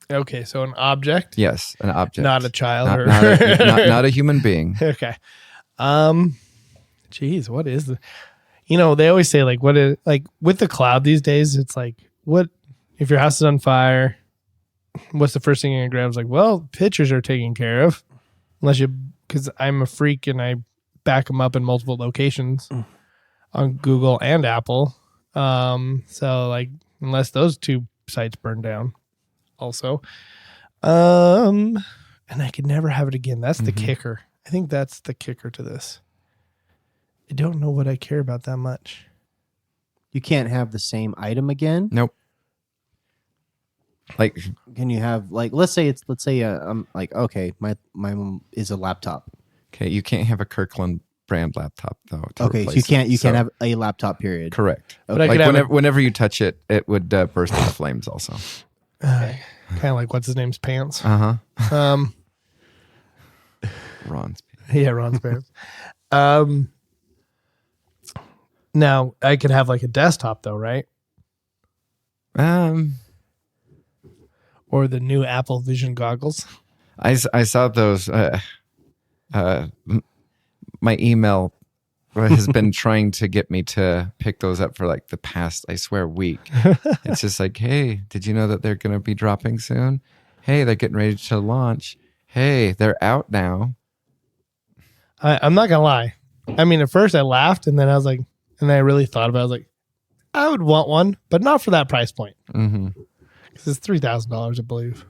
S1: Okay, so an object?
S2: Yes, an object.
S1: Not a child.
S2: Not a human being.
S1: Okay. Geez, what is the... they always say with the cloud these days, it's like, what if your house is on fire? What's the first thing you're going to grab? It's like, well, pictures are taken care of. Because I'm a freak and I back them up in multiple locations on Google and Apple. So unless those two sites burn down also. And I could never have it again. That's the kicker. I think that's the kicker to this. I don't know what I care about that much.
S3: You can't have the same item again?
S2: Nope.
S3: Can you have let's say okay, my mom is a laptop.
S2: Okay, you can't have a Kirkland brand laptop though.
S3: Okay, so you can't have a laptop, period.
S2: Correct.
S1: But I could
S2: whenever you touch it, it would burst into flames also.
S1: Kind of like what's his name's pants.
S2: Uh-huh. Ron's.
S1: Yeah, Ron's pants. Now I could have a desktop though, right? Or the new Apple Vision goggles.
S2: I saw those. My email has been trying to get me to pick those up for the past, I swear, week. It's just hey, did you know that they're going to be dropping soon? Hey, they're getting ready to launch. Hey, they're out now.
S1: I'm not going to lie. I mean, at first I laughed and then I was and then I really thought about it. I was I would want one, but not for that price point.
S2: Mm-hmm.
S1: Because it's $3,000, I believe.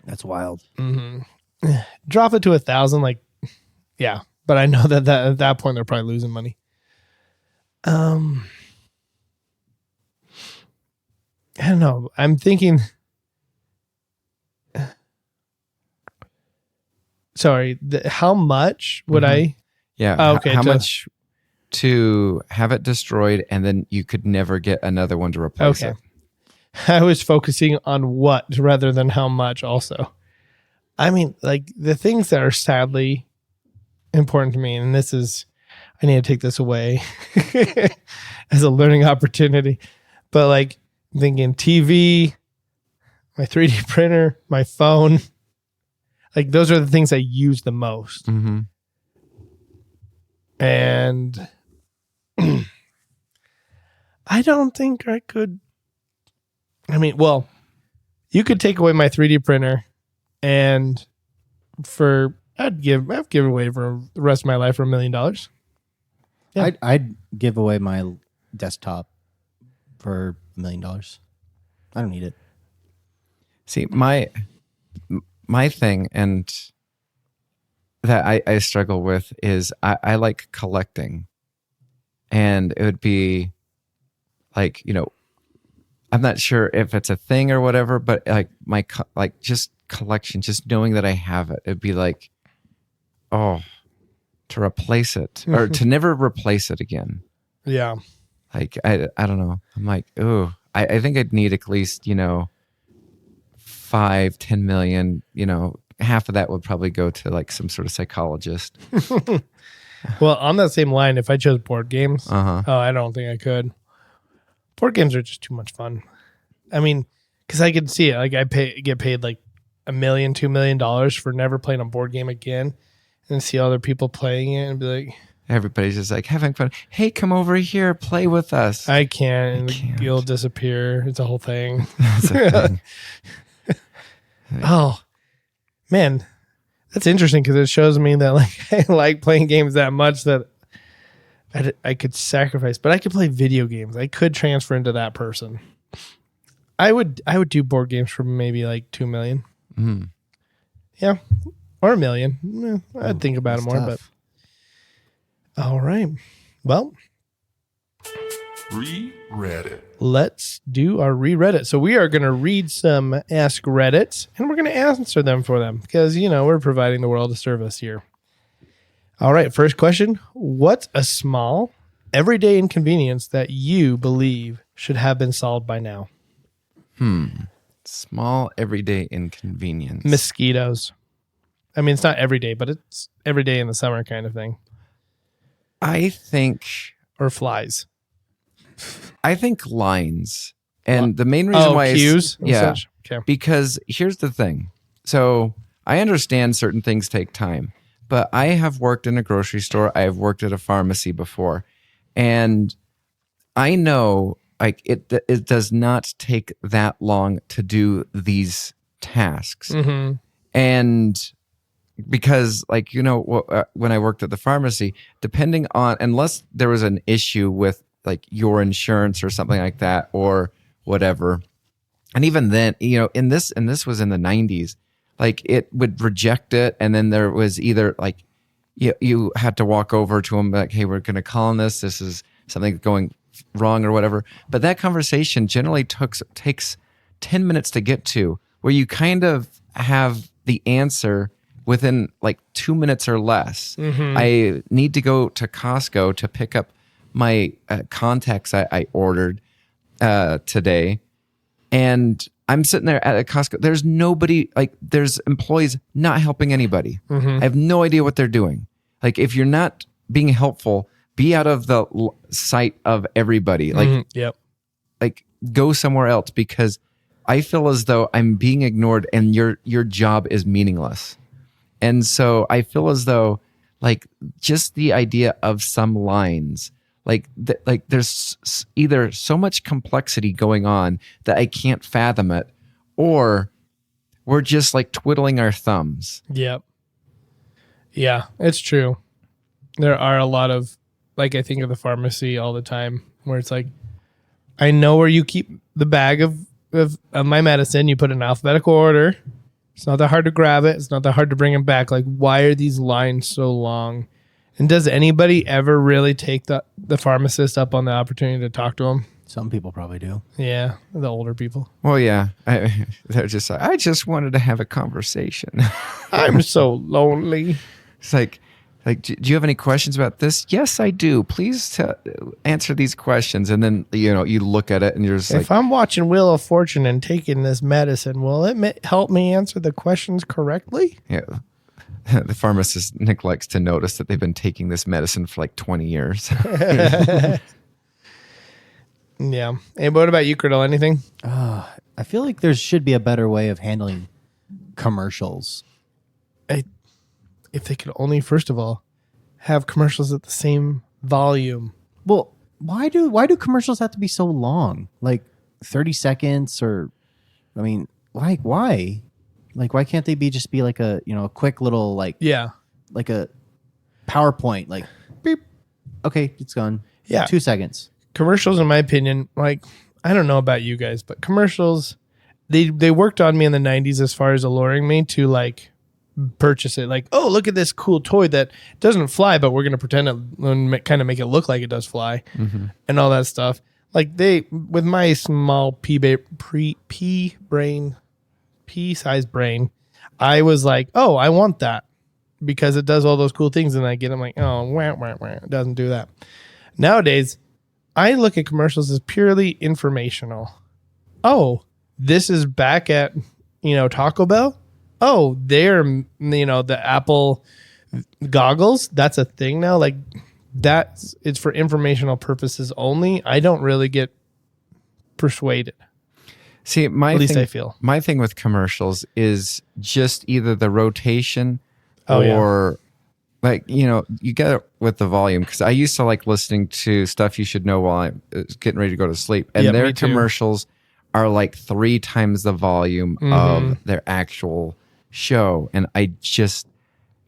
S3: That's wild.
S1: Mm-hmm. Drop it to $1,000, yeah. But I know that at that point they're probably losing money. I don't know. I'm thinking. Sorry, how much would I?
S2: Yeah.
S1: Oh, okay.
S2: How much to have it destroyed, and then you could never get another one to replace it?
S1: I was focusing on what rather than how much. Also, I mean, the things that are sadly important to me, and this is, I need to take this away as a learning opportunity. But I'm thinking TV, my 3D printer, my phone, those are the things I use the most.
S2: Mm-hmm.
S1: And I don't think I could. I mean, well, you could take away my 3D printer, and I'd give away for the rest of my life for $1 million. Yeah.
S3: I'd give away my desktop for $1 million. I don't need it.
S2: See, my thing, and that I struggle with, is I like collecting, and it would be I'm not sure if it's a thing or whatever, but my just collection, just knowing that I have it, it'd be to replace it or to never replace it again.
S1: Yeah.
S2: I don't know. I'm I think I'd need at least, 5-10 million, half of that would probably go to some sort of psychologist.
S1: Well, on that same line, if I chose board games, I don't think I could. Board games are just too much fun. I mean, because I could see it. I get paid $1 million, $2 million for never playing a board game again, and see other people playing it and be
S2: everybody's just having fun. Hey, come over here, play with us.
S1: I can't. And you'll disappear. It's a whole thing.
S2: That's a thing.
S1: Oh, man. That's interesting because it shows me that like I like playing games that much that I could sacrifice, but I could play video games. I could transfer into that person. I would do board games for maybe like 2 million.
S2: Mm.
S1: Yeah. Or $1 million. I'd think about it more,
S3: tough.
S1: but all right. Well,
S4: Reread it.
S1: let's do our reread it. So we are going to read some Ask Reddits and we're going to answer them for them because, we're providing the world a service here. All right. First question. What's a small, everyday inconvenience that you believe should have been solved by now?
S2: Small everyday inconvenience.
S1: Mosquitoes. I mean, it's not every day, but it's every day in the summer kind of thing.
S2: I think
S1: Or flies.
S2: lines. And the main reason why
S1: cues and
S2: yeah,
S1: such? Okay.
S2: because here's the thing. So I understand certain things take time, but I have worked in a grocery store. I have worked at a pharmacy before, and I know like it does not take that long to do these tasks.
S1: Mm-hmm.
S2: And because when I worked at the pharmacy, depending on, unless there was an issue with like your insurance or something like that or whatever, and even then, and this was in the 90s, like it would reject it, and then there was either like you had to walk over to them like, hey, we're going to call on this is something going wrong or whatever. But that conversation generally takes 10 minutes to get to, where you kind of have the answer within like 2 minutes or less.
S1: Mm-hmm.
S2: I need to go to Costco to pick up my contacts I ordered today. And I'm sitting there at a Costco. There's nobody, there's employees not helping anybody.
S1: Mm-hmm.
S2: I have no idea what they're doing. Like, if you're not being helpful, be out of the sight of everybody.
S1: Yep.
S2: Like go somewhere else, because I feel as though I'm being ignored and your job is meaningless. And so I feel as though like just the idea of some lines, there's either so much complexity going on that I can't fathom it, or we're just like twiddling our thumbs.
S1: Yep. Yeah, it's true. There are a lot of, like, I think of the pharmacy all the time where it's like, I know where you keep the bag of my medicine. You put it in alphabetical order. It's not that hard to grab it. It's not that hard to bring it back. Like, why are these lines so long? And does anybody ever really take the pharmacist up on the opportunity to talk to him?
S3: Some people probably do.
S1: Yeah, the older people.
S2: Well, yeah, they're just like, I just wanted to have a conversation.
S1: I'm so lonely.
S2: It's like, do you have any questions about this? Yes, I do. Please answer these questions. And then, you look at it and you're just
S1: If I'm watching Wheel of Fortune and taking this medicine, will it help me answer the questions correctly?
S2: yeah. The pharmacist neglects to notice that they've been taking this medicine for like 20 years.
S1: Yeah. Hey, what about you, Criddle? Anything?
S3: I feel like there should be a better way of handling commercials.
S1: If they could only, first of all, have commercials at the same volume.
S3: Well, why do commercials have to be so long? Like 30 seconds or, I mean, why? Like, why can't they just be like a quick little like a PowerPoint, like beep, okay, it's gone.
S1: Yeah.
S3: 2 seconds.
S1: Commercials, in my opinion, like, I don't know about you guys, but commercials, they worked on me in the 90s as far as alluring me to like purchase it. Like, oh, look at this cool toy that doesn't fly, but we're going to pretend it and kind of make it look like it does fly, and all that stuff. Like, with my small pea-sized brain, I was like, oh, I want that because it does all those cool things, and I get them like, oh, wah, wah, wah. It doesn't do that. Nowadays, I look at commercials as purely informational. Oh, this is back at, Taco Bell. Oh, they're, the Apple goggles. That's a thing now. Like, it's for informational purposes only. I don't really get persuaded.
S2: See,
S1: At least I feel.
S2: my thing with commercials is just either the rotation
S1: Oh,
S2: or like, you get it with the volume, because I used to like listening to Stuff You Should Know while I was getting ready to go to sleep. And
S1: Yeah,
S2: their
S1: me too.
S2: commercials are like 3 times the volume of their actual show. And I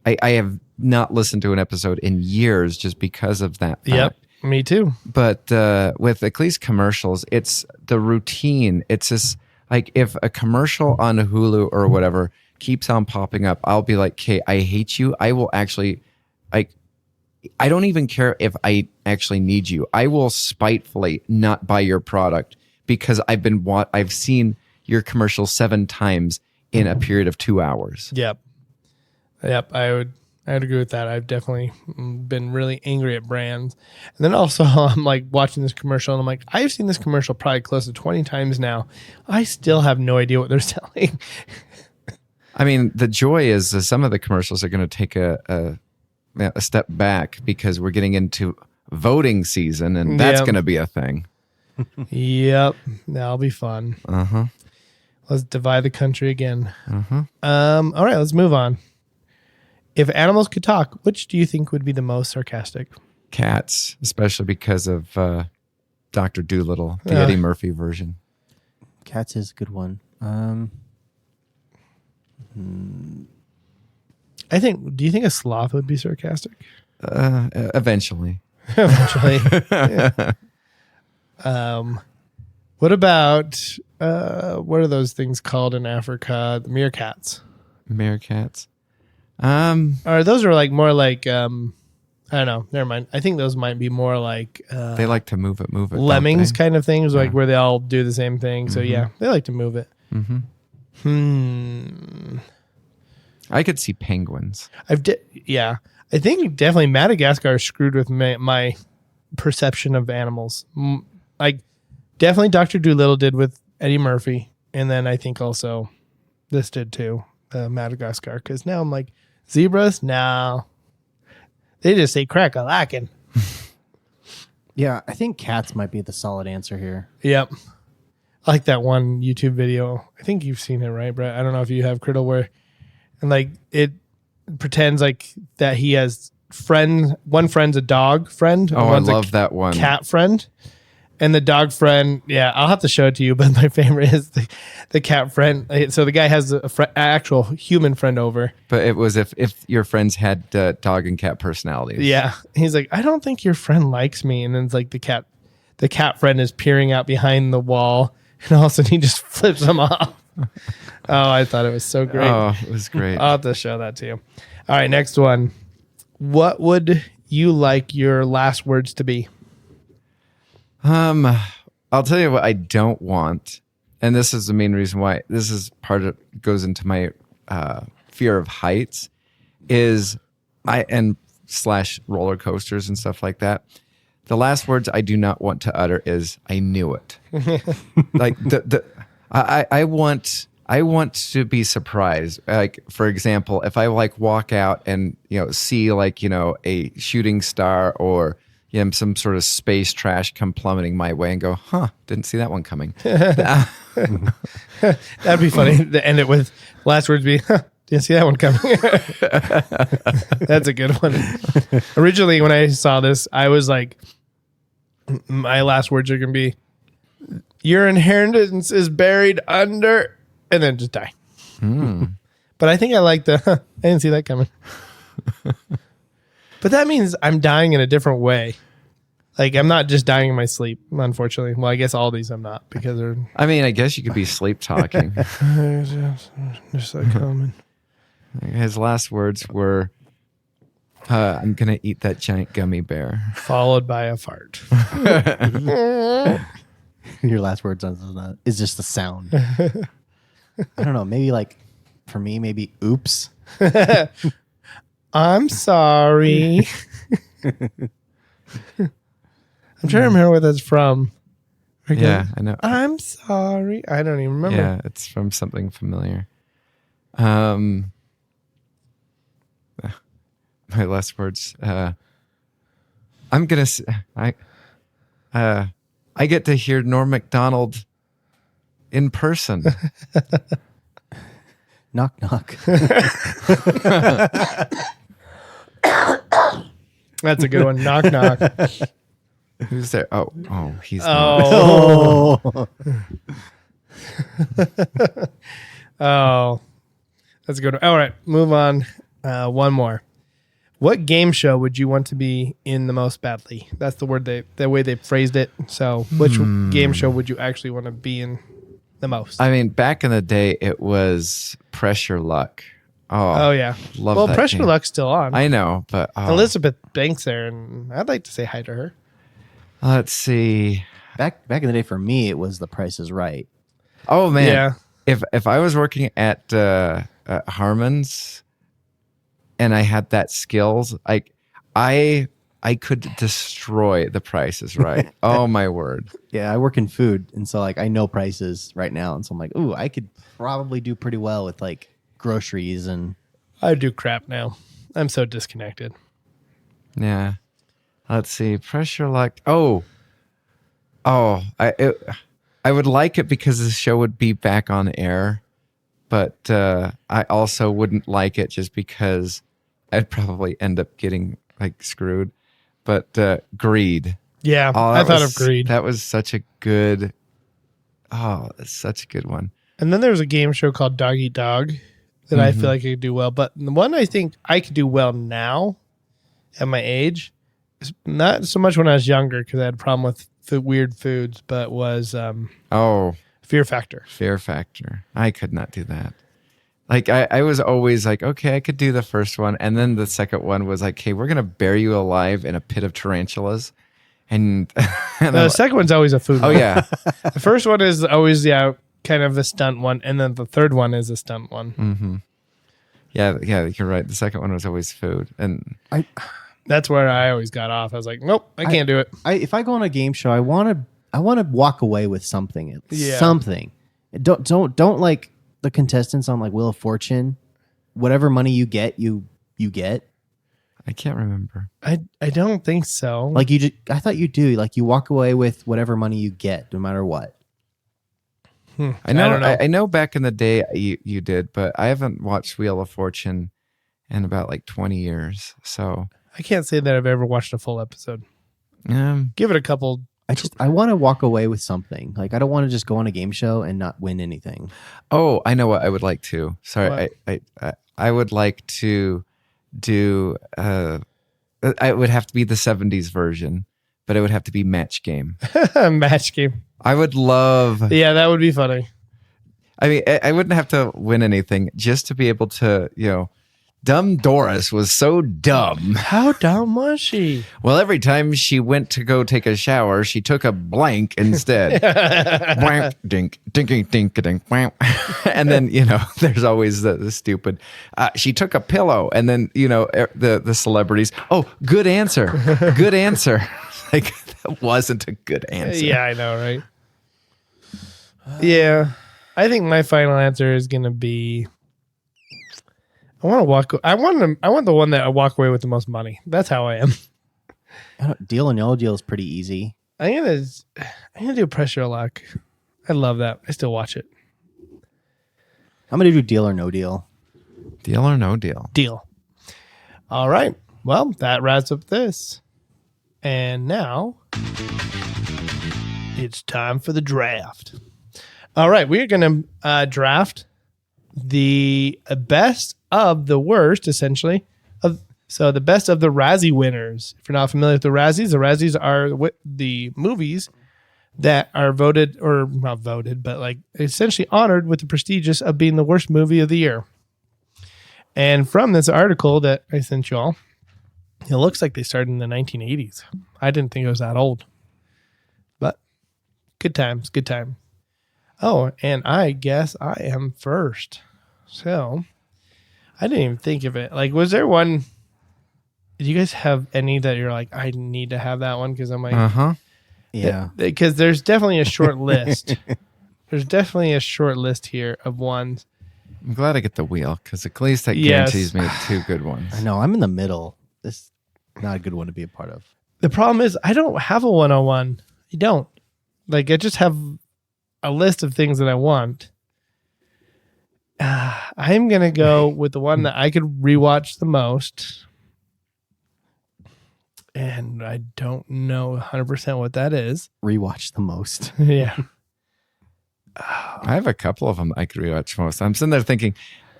S2: have not listened to an episode in years just because of that fact.
S1: Yep, me too.
S2: But with at least commercials, it's the routine. It's just like if a commercial on Hulu or whatever keeps on popping up, I'll be like, okay, I hate you. I will actually, like, I don't even care if I actually need you. I will spitefully not buy your product because I've seen your commercial 7 times in a period of 2 hours.
S1: Yep. I would agree with that. I've definitely been really angry at brands. And then also I'm like watching this commercial and I'm like, I've seen this commercial probably close to 20 times now. I still have no idea what they're selling.
S2: I mean, the joy is some of the commercials are going to take a step back because we're getting into voting season and that's going to be a thing.
S1: Yep. That'll be fun. Let's divide the country again. All right, let's move on. If animals could talk, which do you think would be the most sarcastic?
S2: Cats, especially because of Dr. Dolittle, the Eddie Murphy version.
S3: Cats is a good one.
S1: Do you think a sloth would be sarcastic?
S2: Eventually.
S1: Eventually. Yeah. What about, what are those things called in Africa? The meerkats.
S2: Meerkats.
S1: Or those are like more like, I don't know. Never mind. I think those might be more like
S2: they like to move it.
S1: Lemmings kind of things, like where they all do the same thing. So yeah, they like to move it.
S2: I could see penguins.
S1: I think definitely Madagascar is screwed with my perception of animals. Like definitely Dr. Dolittle did with Eddie Murphy, and then I think also this did too, Madagascar. Because now I'm like, zebras, no, they just say crack-a-lackin'.
S3: Yeah, I think cats might be the solid answer here.
S1: Yep. I like that one YouTube video. I think you've seen it, right, Brett? I don't know if you have, Criddle, where and like it pretends like that he has one friend's a dog friend.
S2: Oh, I love that one.
S1: Cat friend. And the dog friend, yeah, I'll have to show it to you, but my favorite is the cat friend. So the guy has an actual human friend over.
S2: But it was if your friends had dog and cat personalities.
S1: Yeah. He's like, I don't think your friend likes me. And then it's like the cat friend is peering out behind the wall, and all of a sudden he just flips him off. Oh, I thought it was so great.
S2: Oh, it was great.
S1: I'll have to show that to you. All right, next one. What would you like your last words to be?
S2: I'll tell you what I don't want, and this is the main reason why this is goes into my fear of heights, is slash roller coasters and stuff like that. The last words I do not want to utter is "I knew it." Like I want to be surprised. Like, for example, if I like walk out and see like a shooting star or some sort of space trash come plummeting my way and go, huh, didn't see that one coming.
S1: That'd be funny to end it with last words be, huh, didn't see that one coming. That's a good one. Originally, when I saw this, I was like, my last words are going to be, your inheritance is buried under, and then just die. But I think I like I didn't see that coming. But that means I'm dying in a different way. Like, I'm not just dying in my sleep, unfortunately. Well, I guess all these I'm not, because they're...
S2: I mean, I guess you could be sleep talking.
S1: Just so common.
S2: His last words were, I'm going to eat that giant gummy bear.
S1: Followed by a fart.
S3: Your last words is just the sound. I don't know. Maybe like, for me, maybe oops.
S1: I'm sorry. I'm trying to remember where that's from.
S2: Yeah, I know.
S1: I'm sorry. I don't even remember.
S2: Yeah, it's from something familiar. My last words. I'm gonna. I get to hear Norm Macdonald in person.
S3: Knock, knock.
S1: That's a good one. Knock, knock.
S2: Who's there? Oh, he's
S1: not. Oh, that's a good one. All right, move on. One more. What game show would you want to be in the most badly? That's the word the way they phrased it. So, which game show would you actually want to be in the most?
S2: I mean, back in the day, it was Pressure Luck.
S1: Oh yeah.
S2: Love
S1: well,
S2: that
S1: Pressure
S2: game.
S1: Luck's still on.
S2: I know, but
S1: Elizabeth Banks there, and I'd like to say hi to her.
S2: Let's see.
S3: Back in the day, for me, it was The Price is Right.
S2: Oh man,
S1: Yeah.
S2: If I was working at Harmon's and I had that skills, I could destroy The Price is Right. Oh my word.
S3: Yeah, I work in food, and so like I know prices right now, and so I'm like, ooh, I could probably do pretty well with like groceries and.
S1: I do crap now. I'm so disconnected.
S2: Yeah. Let's see. Pressure Luck. I would like it because the show would be back on air, but I also wouldn't like it just because I'd probably end up getting like screwed. But Greed.
S1: Yeah, I thought of Greed.
S2: That was such a good. Oh, that's such a good one.
S1: And then there was a game show called Dog Eat Dog that I feel like I could do well. But the one I think I could do well now at my age is not so much when I was younger because I had a problem with weird foods, but was Fear Factor.
S2: Fear Factor. I could not do that. Like I was always like, okay, I could do the first one. And then the second one was like, hey, we're going to bury you alive in a pit of tarantulas. And,
S1: the second one's always a food
S2: oh
S1: one.
S2: yeah.
S1: The first one is always, kind of a stunt one. And then the third one is a stunt one.
S2: Mm-hmm. Yeah, you're right. The second one was always food. And
S1: that's where I always got off. I was like, nope, I can't do it.
S3: If I go on a game show, I want to walk away with something.
S1: Yeah.
S3: Something. Don't like the contestants on like Wheel of Fortune. Whatever money you get, you get.
S2: I can't remember.
S1: I don't think so.
S3: Like I thought you do. Like you walk away with whatever money you get, no matter what.
S2: I know.
S1: I don't know.
S2: I know back in the day you did, but I haven't watched Wheel of Fortune in about like 20 years. So
S1: I can't say that I've ever watched a full episode. Give it a couple.
S3: I want to walk away with something. Like I don't want to just go on a game show and not win anything.
S2: Oh, I know what I would like to. Sorry, I would like to do. It would have to be the 70s version, but it would have to be Match Game.
S1: Match Game.
S2: I would love.
S1: Yeah, that would be funny.
S2: I mean, I wouldn't have to win anything just to be able to, Dumb Doris was so dumb.
S1: How dumb was she?
S2: Well, every time she went to go take a shower, she took a blank instead. Blank, dink, dinky, dink, dink, blank. And then, there's always the stupid. She took a pillow, and then, the celebrities. Oh, good answer. Good answer. Like, that wasn't a good answer.
S1: Yeah, I know, right? Yeah. I think my final answer is going to be I want the one that I walk away with the most money. That's how I am.
S3: Deal or No Deal is pretty easy.
S1: I'm gonna do Pressure Luck. I love that. I still watch it.
S3: I'm gonna do Deal or No Deal.
S2: Deal or No Deal.
S1: Deal. All right. Well, that wraps up this. And now it's time for the draft. All right, we are going to draft the best of the worst, essentially. So the best of the Razzy winners. If you're not familiar with the Razzies are the movies that are voted, or not voted, but like essentially honored with the prestigious of being the worst movie of the year. And from this article that I sent you all, it looks like they started in the 1980s. I didn't think it was that old. But good times, good time. Oh, and I guess I am first. So I didn't even think of it. Like, was there one? Did you guys have any that you're like, I need to have that one? Because I'm like,
S3: yeah.
S1: Because there's definitely a short list. There's definitely a short list here of ones.
S2: I'm glad I get the wheel because at least that guarantees me two good ones.
S3: I know. I'm in the middle. This is not a good one to be a part of.
S1: The problem is I don't have a 101. I don't. Like, I just have a list of things that I want. I'm going to go with the one that I could rewatch the most. And I don't know 100% what that is.
S3: Rewatch the most.
S1: Yeah.
S2: I have a couple of them I could rewatch most. I'm sitting there thinking,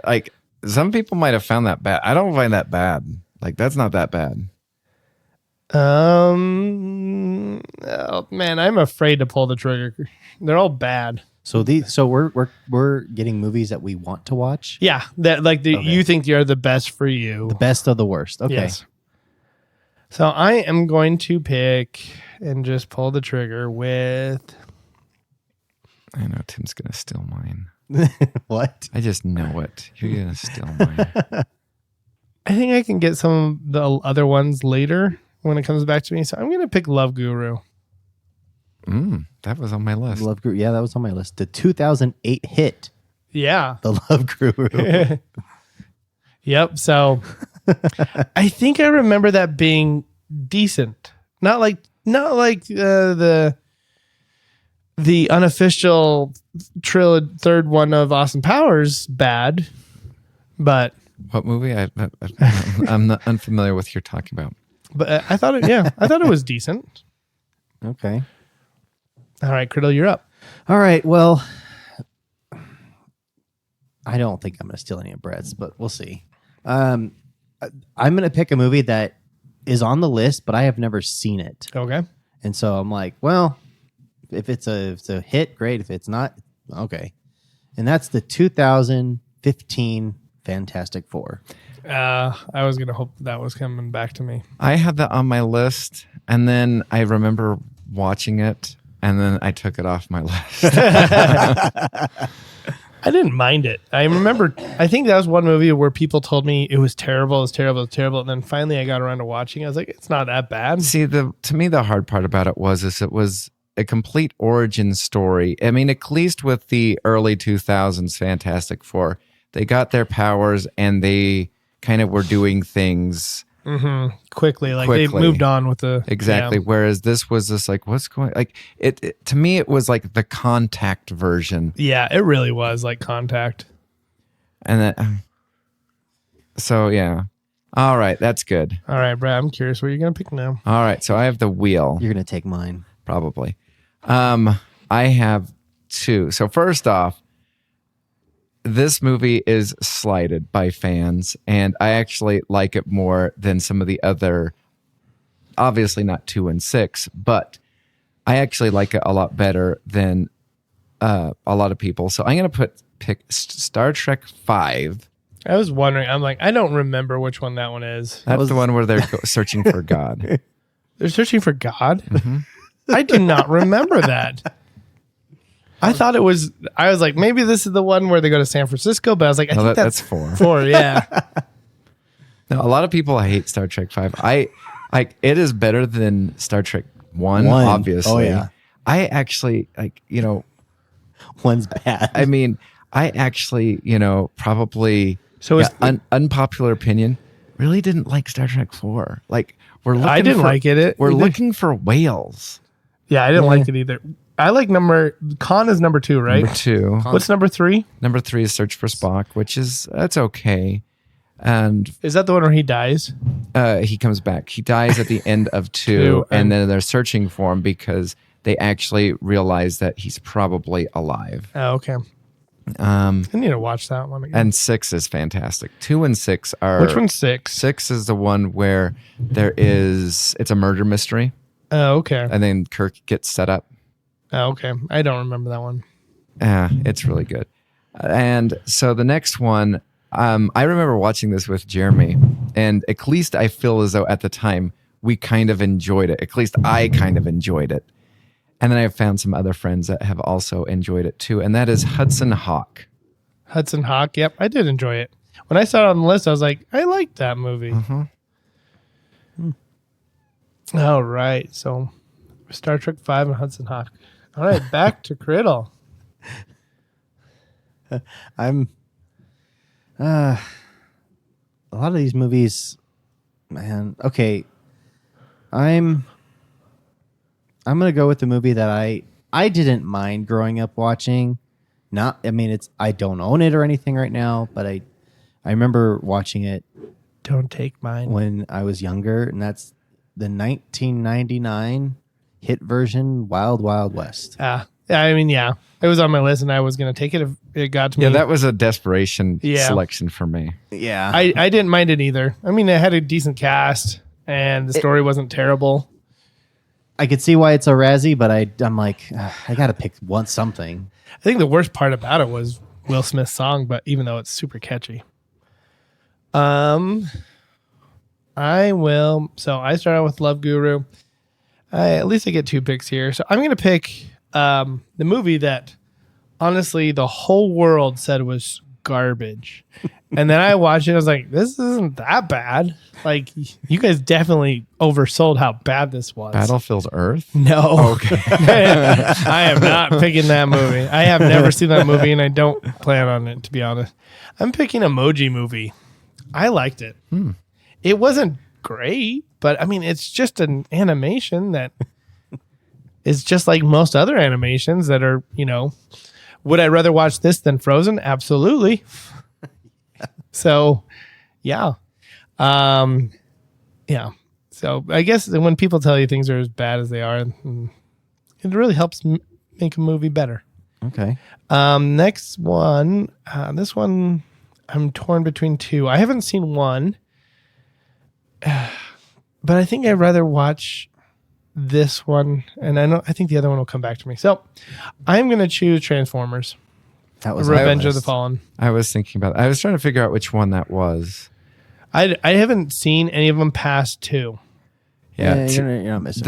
S2: like, some people might have found that bad. I don't find that bad. Like, that's not that bad.
S1: Oh, man, I'm afraid to pull the trigger. They're all bad.
S3: So we're getting movies that we want to watch.
S1: Yeah, that
S3: Okay.
S1: you think you're the best for you.
S3: The best of the worst. Okay.
S1: Yes. So I am going to pick and just pull the trigger with.
S2: I know Tim's going to steal mine.
S3: What?
S2: I just know it. You're going to steal mine.
S1: I think I can get some of the other ones later when it comes back to me. So I'm going to pick Love Guru.
S2: That was on my list.
S3: Love Guru. Yeah, that was on my list. The 2008 hit,
S1: Yeah.
S3: The Love Guru.
S1: Yep. So I think I remember that being decent. Not like the unofficial third one of Austin Powers bad, but
S2: What movie? I'm not unfamiliar with you're talking about.
S1: But I thought it was decent.
S3: Okay.
S1: All right, Criddle, you're up.
S3: All right. Well, I don't think I'm going to steal any of Brett's, but we'll see. I'm going to pick a movie that is on the list, but I have never seen it.
S1: Okay.
S3: And so I'm like, well, if it's a hit, great. If it's not, okay. And that's the 2015 Fantastic Four.
S1: I was going to hope that was coming back to me.
S2: I had that on my list, and then I remember watching it, and then I took it off my list.
S1: I didn't mind it. I remember, I think that was one movie where people told me it was terrible, it's terrible, it's terrible. And then finally I got around to watching. I was like, it's not that bad.
S2: See, to me, the hard part about it was it was a complete origin story. I mean, at least with the early 2000s Fantastic Four, they got their powers and they kind of were doing things
S1: quickly. They moved on with the
S2: exactly.
S1: Yeah.
S2: Whereas this was just like, what's going? Like it to me, it was like the Contact version.
S1: Yeah, it really was like Contact.
S2: And then, so yeah, all right, that's good.
S1: All right, Brad, I'm curious what you're gonna pick now.
S2: All right, so I have the wheel.
S3: You're going to take mine.
S2: Probably. I have two. So first off, this movie is slighted by fans, and I actually like it more than some of the other, obviously not 2 and 6, but I actually like it a lot better than a lot of people. So I'm going to pick Star Trek 5.
S1: I was wondering, I'm like, I don't remember which one that one is.
S2: That's the one where they're searching for God.
S1: They're searching for God? I do not remember that. I thought it was, I was like, maybe this is the one where they go to San Francisco, but I was like, I think that's
S2: 4.
S1: 4, yeah.
S2: Now, a lot of people hate Star Trek 5. It is better than Star Trek 1, obviously.
S3: Oh, yeah.
S2: I actually,
S3: One's bad.
S2: I mean, I actually, probably,
S1: So
S2: unpopular opinion, really didn't like Star Trek 4. Like, we're looking
S1: I didn't like it.
S2: We're looking for whales.
S1: Yeah, I didn't like it either. I like Khan is number 2, right?
S2: Number 2.
S1: What's number 3?
S2: Number 3 is Search for Spock, that's okay. And
S1: Is that the one where he dies?
S2: he comes back. He dies at the end of 2, and then they're searching for him because they actually realize that he's probably alive.
S1: Oh, okay. I need to watch that one again.
S2: And 6 is fantastic. 2 and 6 are...
S1: Which one's 6?
S2: 6 is the one where it's a murder mystery,
S1: Oh, okay.
S2: and then Kirk gets set up.
S1: Oh, okay. I don't remember that one.
S2: It's really good. And so the next one, I remember watching this with Jeremy, and at least I feel as though at the time we kind of enjoyed it. At least I kind of enjoyed it. And then I found some other friends that have also enjoyed it too, and that is Hudson Hawk.
S1: Hudson Hawk. Yep, I did enjoy it. When I saw it on the list, I was like, I liked that movie. All right. So Star Trek 5 and Hudson Hawk. All right, back to Criddle.
S3: I'm a lot of these movies, man. Okay, I'm gonna go with the movie that I didn't mind growing up watching. I don't own it or anything right now, but I remember watching it.
S1: Don't take mine.
S3: When I was younger, and that's the 1999 hit version, Wild Wild West.
S1: I mean, yeah, it was on my list, and I was gonna take it if it got to me.
S2: Yeah, that was a desperation
S1: Yeah.
S2: selection for me.
S3: Yeah.
S1: I didn't mind it either. I mean, it had a decent cast, and the story wasn't terrible.
S3: I could see why it's a Razzie, but I'm like, I got to pick something.
S1: I think the worst part about it was Will Smith's song, but even though it's super catchy. I will. So I start out with Love Guru. At least I get 2 picks here. So I'm going to pick the movie that honestly the whole world said was garbage. And then I watched it. I was like, this isn't that bad. Like, you guys definitely oversold how bad this was.
S2: Battlefield Earth?
S1: No.
S2: Okay.
S1: I am not picking that movie. I have never seen that movie, and I don't plan on it, to be honest. I'm picking Emoji Movie. I liked it. It wasn't great, but I mean, it's just an animation that is just like most other animations that are, would I rather watch this than Frozen? Absolutely. So, yeah. Yeah. So I guess when people tell you things are as bad as they are, it really helps make a movie better.
S3: Okay.
S1: Next one. This one, I'm torn between 2. I haven't seen one, but I think I'd rather watch this one, and I think the other one will come back to me. So I'm going to choose Transformers.
S3: That was
S1: Revenge of the Fallen.
S2: I was thinking about I was trying to figure out which one that was.
S1: I haven't seen any of them past 2.
S2: Yeah,
S3: you're not missing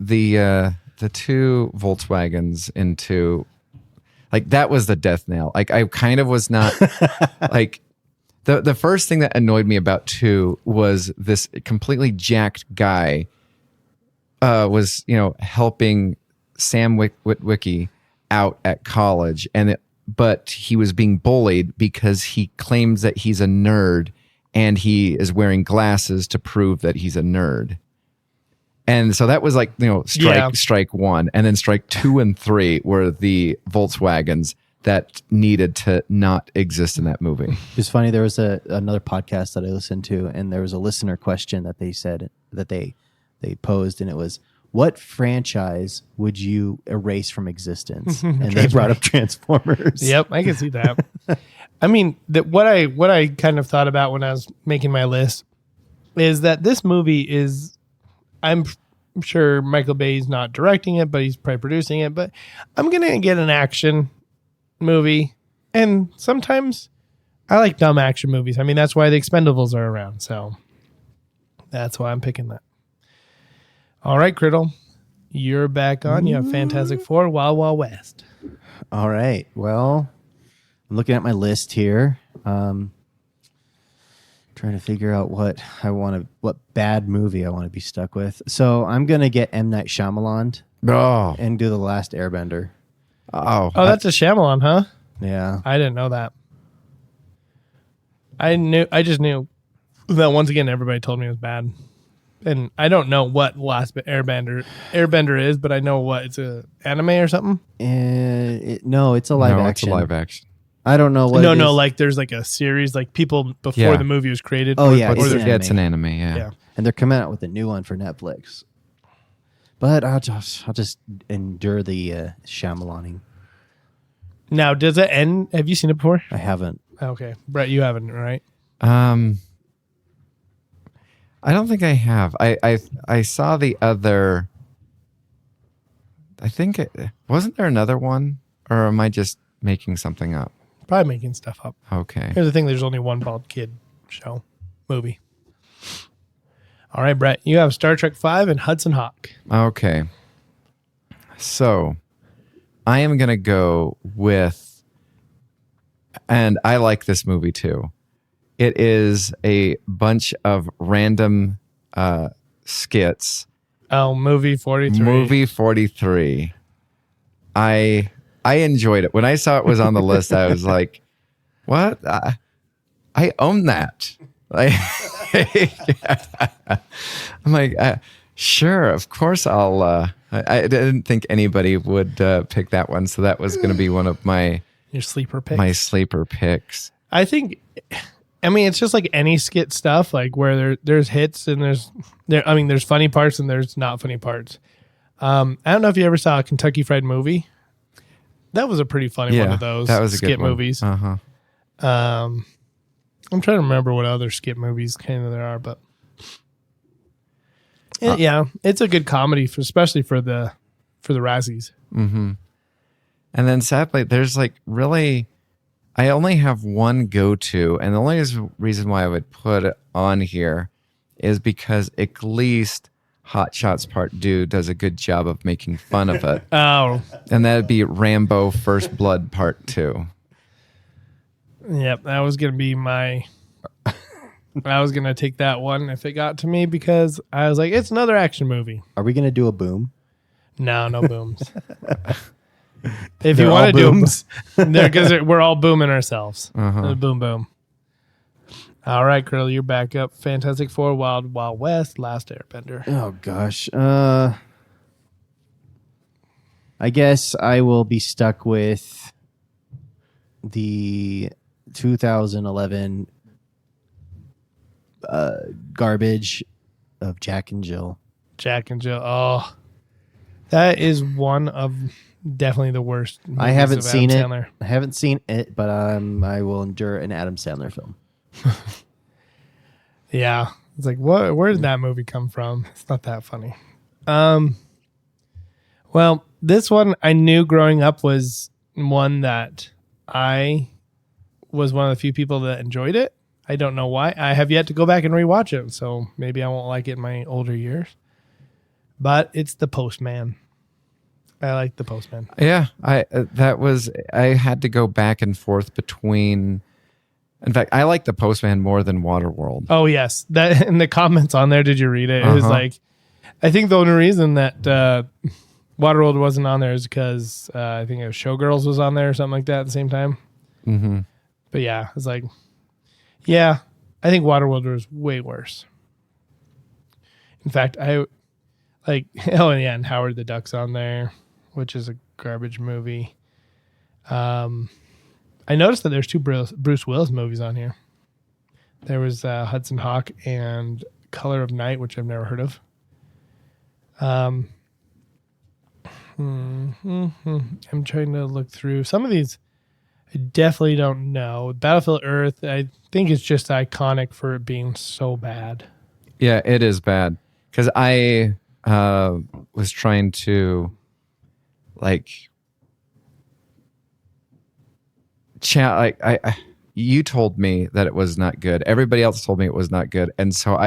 S2: the 2 Volkswagens into, like, that was the death nail. Like, I kind of was not like the first thing that annoyed me about 2 was this completely jacked guy was helping Sam Witwicky out at college, but he was being bullied because he claims that he's a nerd and he is wearing glasses to prove that he's a nerd. And so that was like, strike 1. And then strike 2 and 3 were the Volkswagens that needed to not exist in that movie.
S3: It was funny. There was another podcast that I listened to, and there was a listener question that they said that they posed, and it was, what franchise would you erase from existence? And they brought up Transformers.
S1: Yep, I can see that. I mean, what I kind of thought about when I was making my list is that this movie is, I'm sure Michael Bay's not directing it, but he's probably producing it. But I'm going to get an action movie. And sometimes I like dumb action movies. I mean, that's why the Expendables are around. So that's why I'm picking that. All right, Criddle, you're back on. You have Fantastic Four, Wild Wild West.
S3: All right. Well, I'm looking at my list here. Trying to figure out what bad movie I want to be stuck with. So I'm gonna get M. Night Shyamalan and do The Last Airbender.
S2: Oh,
S1: that's a Shyamalan, huh?
S3: Yeah.
S1: I didn't know that. I just knew that once again everybody told me it was bad. And I don't know what Last Airbender is, but I know what it's a anime or something.
S3: No, it's a live action.
S2: It's a live action.
S3: I don't know what.
S1: No, like there's like a series, like people before the movie was created.
S3: Oh, yeah,
S2: It's an anime. Yeah.
S3: And they're coming out with a new one for Netflix. But I'll just endure the Shyamalan-ing.
S1: Now, does it end? Have you seen it before?
S3: I haven't.
S1: Okay, Brett, you haven't, right?
S2: I don't think I have. I saw the other. I think wasn't there another one, or am I just making something up?
S1: Probably making stuff up.
S2: Okay.
S1: Here's the thing: there's only one bald kid movie. All right, Brett, you have Star Trek V and Hudson Hawk.
S2: Okay. So, I am gonna go with, and I like this movie too. It is a bunch of random skits.
S1: Oh, movie 43.
S2: Movie 43. I enjoyed it. When I saw it was on the list, I was like, what? I own that. Like, I'm like, sure, of course I didn't think anybody would pick that one. So that was going to be one of
S1: your sleeper picks.
S2: My sleeper picks.
S1: I think... I mean, it's just like any skit stuff, like where there's hits and there's funny parts and there's not funny parts. I don't know if you ever saw a Kentucky Fried Movie. That was a pretty funny one of those
S2: that was a
S1: skit
S2: good one.
S1: movies.
S2: Uh-huh.
S1: I'm trying to remember what other skit movies kind of there are, but yeah, it's a good comedy, especially for the Razzies.
S2: Mm-hmm. And then sadly, there's like really, I only have one go-to, and the only reason why I would put it on here is because at least Hot Shots Part 2 does a good job of making fun of it.
S1: Oh,
S2: And that'd be Rambo First Blood Part 2.
S1: yep. That was going to be my... I was going to take that one if it got to me because I was like, it's another action movie.
S3: Are we going to do a boom?
S1: No booms. If you want to do booms, because we're all booming ourselves. Boom, boom. All right, Curly, you're back up. Fantastic Four, Wild Wild West, Last Airbender.
S3: Oh, gosh. I guess I will be stuck with the 2011 garbage of Jack and Jill.
S1: Jack and Jill. Oh, that is one of definitely the worst.
S3: I haven't seen it.
S1: Sandler.
S3: I haven't seen it, but I will endure an Adam Sandler film.
S1: Yeah, it's like what? Where did that movie come from? It's not that funny. Well, this one I knew growing up was one that I was one of the few people that enjoyed it. I don't know why. I have yet to go back and rewatch it, so maybe I won't like it in my older years. But it's The Postman. I like The Postman.
S2: Yeah, I had to go back and forth between. In fact, I like The Postman more than Waterworld.
S1: Oh yes, that in the comments on there. Did you read it? It was like, I think the only reason that Waterworld wasn't on there is because I think it was Showgirls was on there or something like that at the same time.
S2: Mm-hmm.
S1: But yeah, it's like, yeah, I think Waterworld was way worse. In fact, and Howard the Duck's on there, which is a garbage movie. I noticed that there's 2 Bruce Willis movies on here. There was Hudson Hawk and Color of Night, which I've never heard of. I'm trying to look through some of these. I definitely don't know. Battlefield Earth, I think it's just iconic for it being so bad.
S2: Yeah, it is bad. Because I was trying to, you told me that it was not good. Everybody else told me it was not good. And so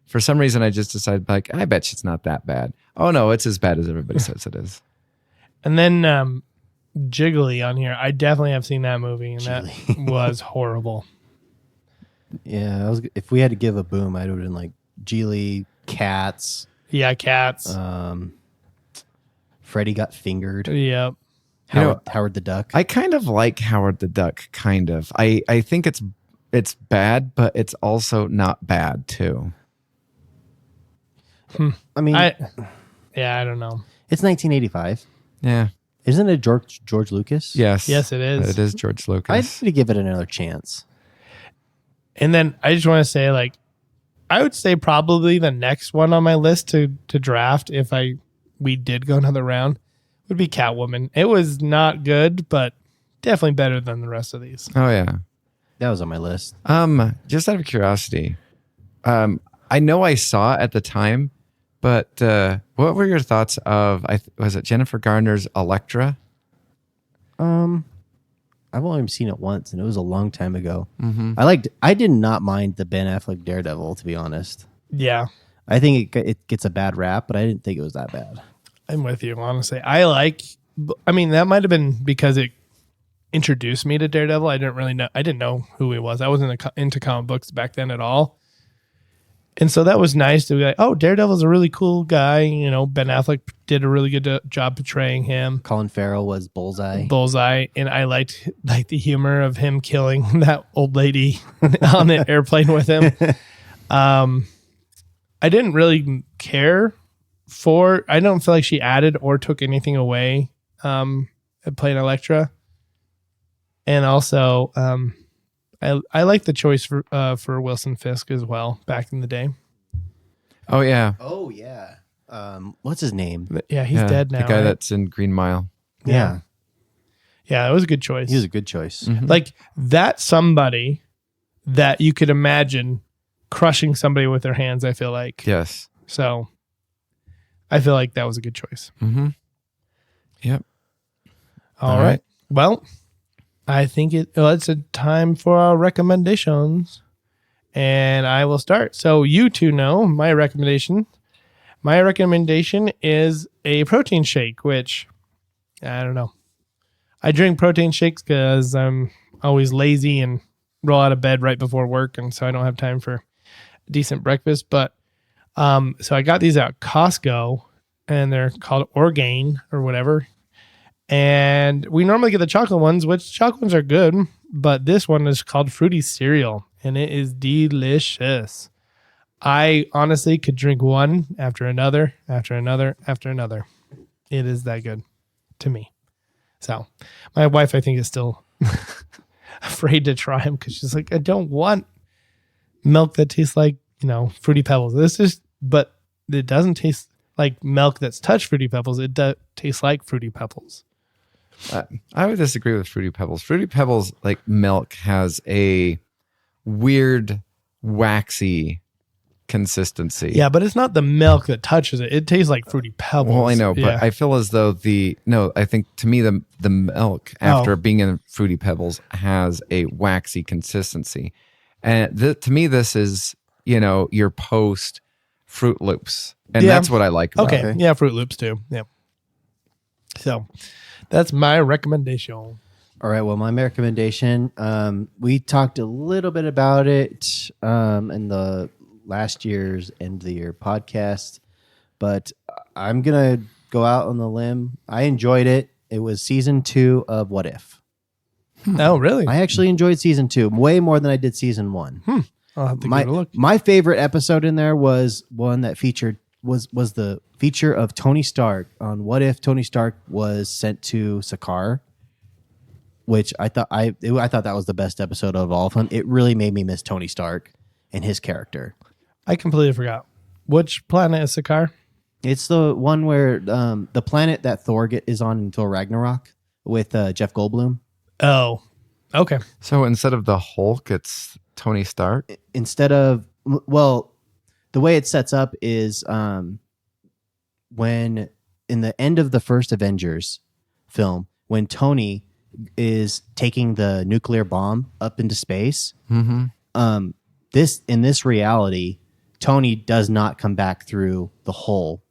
S2: for some reason, I just decided, I bet you it's not that bad. Oh, no, it's as bad as everybody says it is.
S1: And then Jiggly on here. I definitely have seen that movie, and that was horrible.
S3: Yeah, if we had to give a boom, I'd have been like Geely, Cats.
S1: Yeah, Cats.
S3: Freddy Got Fingered.
S1: Yep.
S3: Howard the Duck.
S2: I kind of like Howard the Duck, kind of. I think it's bad, but it's also not bad, too.
S3: I mean...
S1: I don't know.
S3: It's 1985.
S2: Yeah.
S3: Isn't it George Lucas?
S2: Yes.
S1: Yes, it is.
S2: It is George Lucas.
S3: I'd give it another chance.
S1: And then I just want to say, I would say probably the next one on my list to draft if we did go another round would be Catwoman. It was not good, but definitely better than the rest of these.
S2: Oh, yeah.
S3: That was on my list.
S2: Just out of curiosity, I know I saw it at the time, but what were your thoughts of, was it Jennifer Garner's Elektra?
S3: I've only seen it once, and it was a long time ago.
S2: Mm-hmm.
S3: I did not mind the Ben Affleck Daredevil, to be honest.
S1: Yeah.
S3: I think it gets a bad rap, but I didn't think it was that bad.
S1: I'm with you, honestly. That might have been because it introduced me to Daredevil. I didn't know who he was. I wasn't into comic books back then at all. And so that was nice to be like, oh, Daredevil's a really cool guy. Ben Affleck did a really good job portraying him.
S3: Colin Farrell was Bullseye.
S1: And I liked the humor of him killing that old lady on the airplane with him. I didn't really care I don't feel like she added or took anything away at playing Elektra. And also, I like the choice for Wilson Fisk as well back in the day.
S2: Oh, yeah.
S3: Oh, yeah. What's his name?
S1: Yeah, he's dead now.
S2: The guy
S1: right?
S2: that's in Green Mile.
S3: Yeah.
S1: Yeah, it was a good choice.
S3: He was a good choice.
S1: Like that's somebody that you could imagine crushing somebody with their hands, I feel like.
S2: Yes.
S1: So I feel like that was a good choice.
S2: Yep.
S1: All right. Well, I think it's a time for our recommendations. And I will start. So you two know my recommendation. My recommendation is a protein shake, which I don't know. I drink protein shakes because I'm always lazy and roll out of bed right before work, and so I don't have time for a decent breakfast. But so I got these at Costco, and they're called Orgain or whatever. And we normally get the chocolate ones, which chocolate ones are good, but this one is called Fruity Cereal, and it is delicious. I honestly could drink one after another, after another, after another. It is that good to me. So my wife, I think, is still afraid to try them because she's like, I don't want milk that tastes like, Fruity Pebbles. But it doesn't taste like milk that's touched Fruity Pebbles. It does taste like Fruity Pebbles.
S2: I would disagree with Fruity Pebbles. Fruity Pebbles, like milk, has a weird, waxy consistency.
S1: Yeah, but it's not the milk that touches it. It tastes like Fruity Pebbles.
S2: Well, I know,
S1: Yeah.
S2: but I feel as though I think to me the milk after being in Fruity Pebbles has a waxy consistency. And to me, this is, your post Fruit Loops. And that's what I like about it.
S1: Okay. Yeah, Fruit Loops too. Yeah. So that's my recommendation.
S3: All right. Well, my recommendation, we talked a little bit about it in the last year's end of the year podcast, but I'm going to go out on the limb. I enjoyed it. It was season 2 of What If.
S1: Oh, really?
S3: I actually enjoyed season 2 way more than I did season 1.
S1: I'll have to give it a look.
S3: My favorite episode in there was one that featured was the feature of Tony Stark on what if Tony Stark was sent to Sakaar, which I thought that was the best episode of all of them. It really made me miss Tony Stark and his character.
S1: I completely forgot. Which planet is Sakaar?
S3: It's the one where the planet that Thor is on in Thor Ragnarok with Jeff Goldblum.
S1: Oh, okay.
S2: So instead of the Hulk, it's Tony Stark?
S3: Instead of, well, the way it sets up is when in the end of the first Avengers film, when Tony is taking the nuclear bomb up into space, in this reality, Tony does not come back through the hole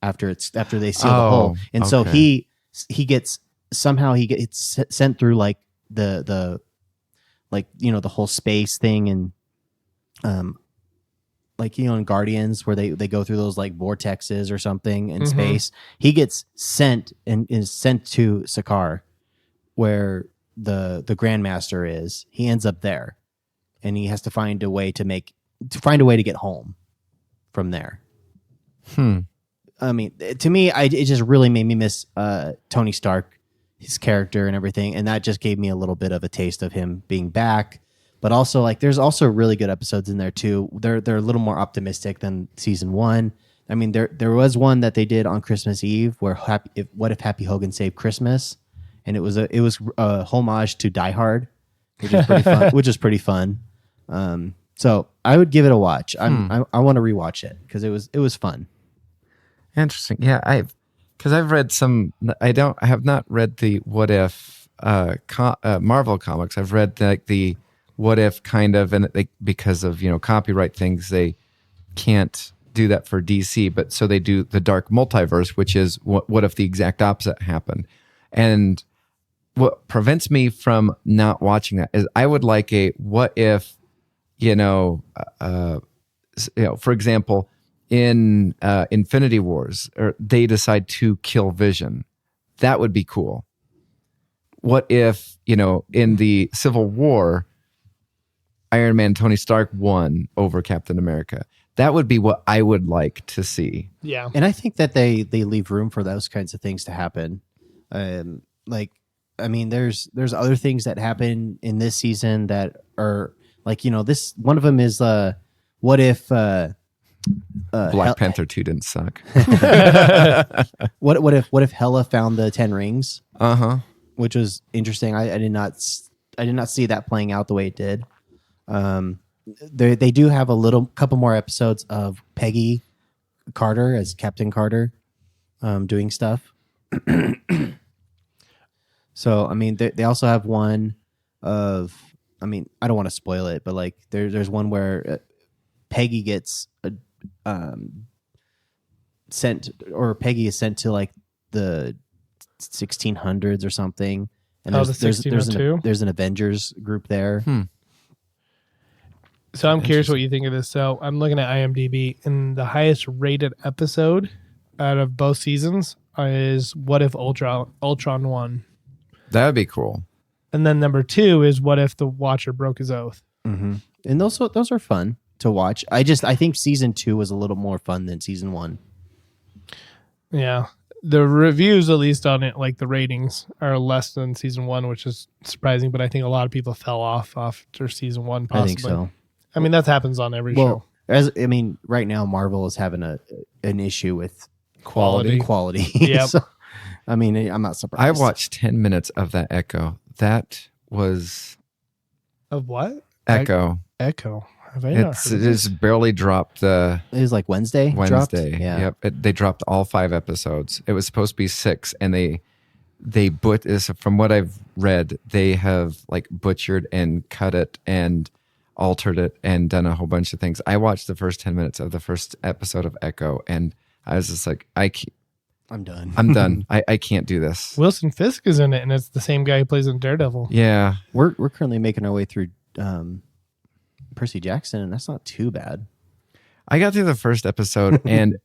S3: after they seal the hole, and so he gets sent through like the whole space thing, and in Guardians where they go through those like vortexes or something in space. He gets sent and is sent to Sakaar, where the Grandmaster is. He ends up there, and he has to find a way to get home from there. I mean, to me, it just really made me miss Tony Stark, his character and everything, and that just gave me a little bit of a taste of him being back. But also, like, there's also really good episodes in there too. They're a little more optimistic than season 1. I mean, there was one that they did on Christmas Eve where what if Happy Hogan saved Christmas, and it was a homage to Die Hard, which is pretty fun. So I would give it a watch. I want to rewatch it because it was fun.
S2: Interesting. Yeah, I've read some. I have not read the What If Marvel comics. I've read the What If kind of, and because of copyright things, they can't do that for DC. But so they do the Dark Multiverse, which is what if the exact opposite happened. And what prevents me from not watching that is I would like a what if, for example, in Infinity Wars, or they decide to kill Vision. That would be cool. What if, in the Civil War, Iron Man, Tony Stark won over Captain America? That would be what I would like to see.
S1: Yeah.
S3: And I think that they leave room for those kinds of things to happen. There's other things that happen in this season that are this one of them is what if
S2: Black Panther 2 didn't suck.
S3: what if Hela found the 10 rings? which was interesting. I did not see that playing out the way it did. They do have a couple more episodes of Peggy Carter as Captain Carter, doing stuff. So I mean, they also have one of. I mean, I don't want to spoil it, but like there's one where Peggy gets sent, or Peggy is sent to like the 1600s or something. And there's an Avengers group there.
S1: So I'm curious what you think of this. So I'm looking at IMDb, and the highest rated episode out of both seasons is What If Ultron won?
S2: That would be cool.
S1: And then number 2 is What If the Watcher broke his oath?
S3: Mm-hmm. And those are fun to watch. I think season 2 was a little more fun than season 1.
S1: Yeah. The reviews, at least on it, like the ratings, are less than season 1, which is surprising. But I think a lot of people fell off after season 1. Possibly.
S3: I think so.
S1: I mean, that happens on every show.
S3: Right now Marvel is having an issue with
S1: Quality.
S3: Yep. So, I mean, I'm not surprised.
S2: I watched 10 minutes of that Echo. That was
S1: Of what?
S2: Echo.
S1: Echo. Have I not
S2: It
S1: heard of
S2: just barely dropped.
S3: It was like Wednesday. Dropped? Yeah.
S2: Yep. They dropped all 5 episodes. It was supposed to be 6, and from what I've read, they have like butchered and cut it and altered it and done a whole bunch of things. I watched the first 10 minutes of the first episode of Echo, and I was just like,
S3: I'm done.
S2: I'm done. I can't do this.
S1: Wilson Fisk is in it, and it's the same guy who plays in Daredevil.
S2: Yeah.
S3: We're currently making our way through Percy Jackson, and that's not too bad.
S2: I got through the first episode, and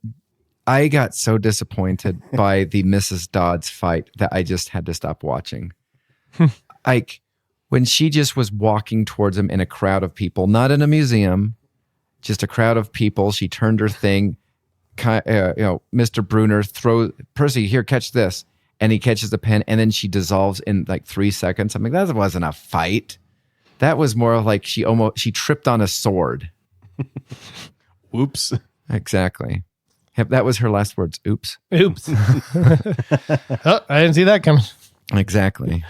S2: I got so disappointed by the Mrs. Dodds fight that I just had to stop watching. Like, when she just was walking towards him in a crowd of people, not in a museum, just a crowd of people, she turned her thing. Mr. Bruner throws, Percy, here, catch this. And he catches the pen, and then she dissolves in like 3 seconds. I'm like, that wasn't a fight. That was more like she tripped on a sword.
S3: Whoops.
S2: Exactly. That was her last words. Oops.
S1: Oops. Oh, I didn't see that coming.
S2: Exactly.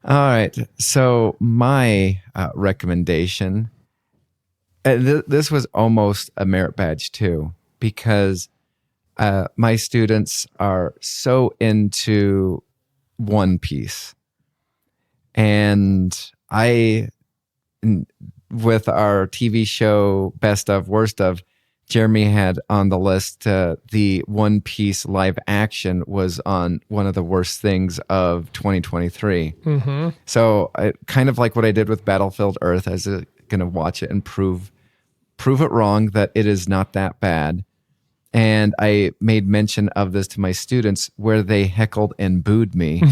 S2: All right. So my recommendation, this was almost a merit badge too, because my students are so into One Piece. And with our TV show, Best of, Worst of, Jeremy had on the list the One Piece live action was on one of the worst things of 2023.
S1: Mm-hmm.
S2: So kind of like what I did with Battlefield Earth, I was going to watch it and prove it wrong that it is not that bad. And I made mention of this to my students where they heckled and booed me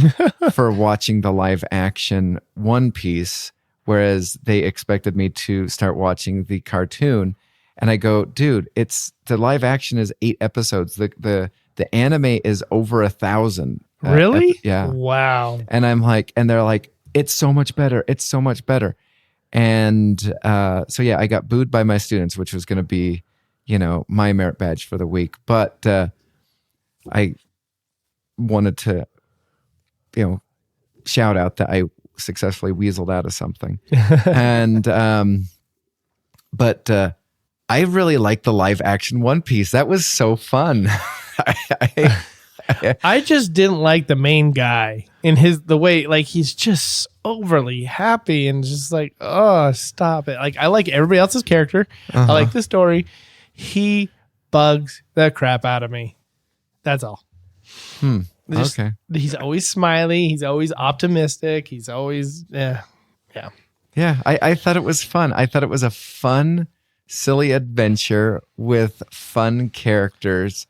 S2: for watching the live action One Piece, whereas they expected me to start watching the cartoon. And I go, dude, the live action is 8 episodes. The anime is over 1,000.
S1: Really?
S2: Yeah.
S1: Wow.
S2: And I'm like, and they're like, it's so much better. It's so much better. And so yeah, I got booed by my students, which was going to be, my merit badge for the week. But I wanted to, shout out that I successfully weaseled out of something. And but I really liked the live action One Piece. That was so fun.
S1: I just didn't like the main guy in the way, like, he's just overly happy and just like, oh, stop it. Like, I like everybody else's character. I like the story. He bugs the crap out of me. That's all.
S2: Okay.
S1: He's always smiley. He's always optimistic. He's always, yeah.
S2: Yeah, I thought it was fun. I thought it was a fun, silly adventure with fun characters.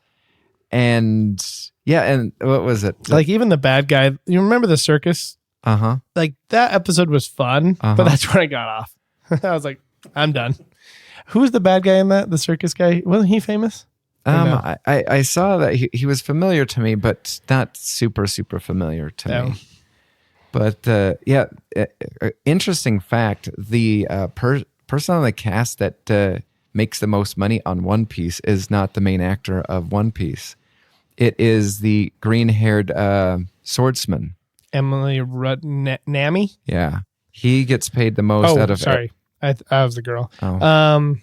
S2: And yeah, and what was it?
S1: Like, even the bad guy, you remember the circus? Like, that episode was fun, but that's where I got off. I was like, I'm done. Who's the bad guy in that? The circus guy? Wasn't he famous? No?
S2: I saw that he was familiar to me, but not super, super familiar to me. But interesting fact, the person on the cast that makes the most money on One Piece is not the main actor of One Piece. It is the green-haired swordsman.
S1: Emily Nami.
S2: Yeah. He gets paid the most out
S1: Oh,
S2: of
S1: sorry. I was the girl.
S2: Oh.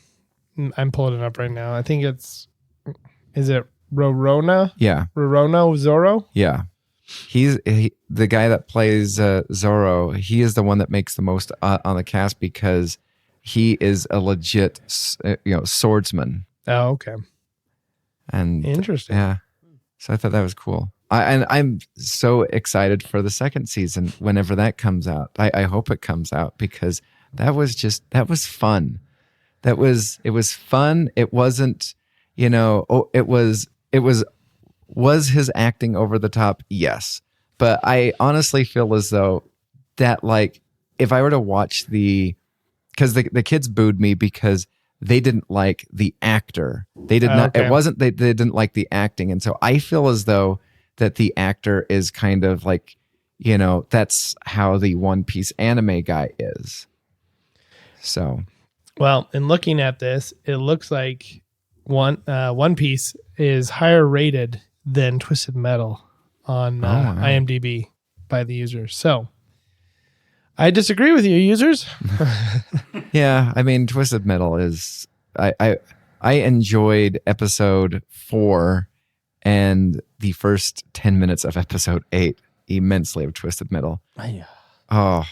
S1: I'm pulling it up right now. I think is it Rorona?
S2: Yeah.
S1: Rorona Zorro?
S2: Yeah. The guy that plays Zorro. He is the one that makes the most on the cast because he is a legit, swordsman.
S1: Oh, okay.
S2: And
S1: Interesting.
S2: Yeah. So I thought that was cool. I'm so excited for the second season whenever that comes out. I hope it comes out because that was fun. It was fun. It wasn't, was his acting over the top? Yes. But I honestly feel as though that, like, if I were to watch because the kids booed me because they didn't like the actor. They did not,
S1: Okay.
S2: it wasn't, they didn't like the acting. And so I feel as though that the actor is kind of like, that's how the One Piece anime guy is. So.
S1: Well, in looking at this, it looks like One Piece is higher rated than Twisted Metal on
S2: wow.
S1: IMDb by the users. So I disagree with you, users.
S2: Yeah, I mean, Twisted Metal is. I enjoyed episode 4 and the first 10 minutes of episode 8 immensely of Twisted Metal. Oh,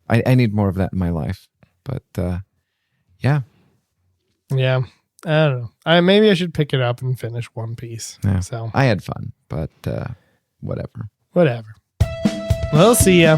S2: I need more of that in my life. But yeah.
S1: Yeah. I don't know. Maybe I should pick it up and finish One Piece.
S2: Yeah.
S1: So
S2: I had fun, but whatever.
S1: Whatever. We'll see ya.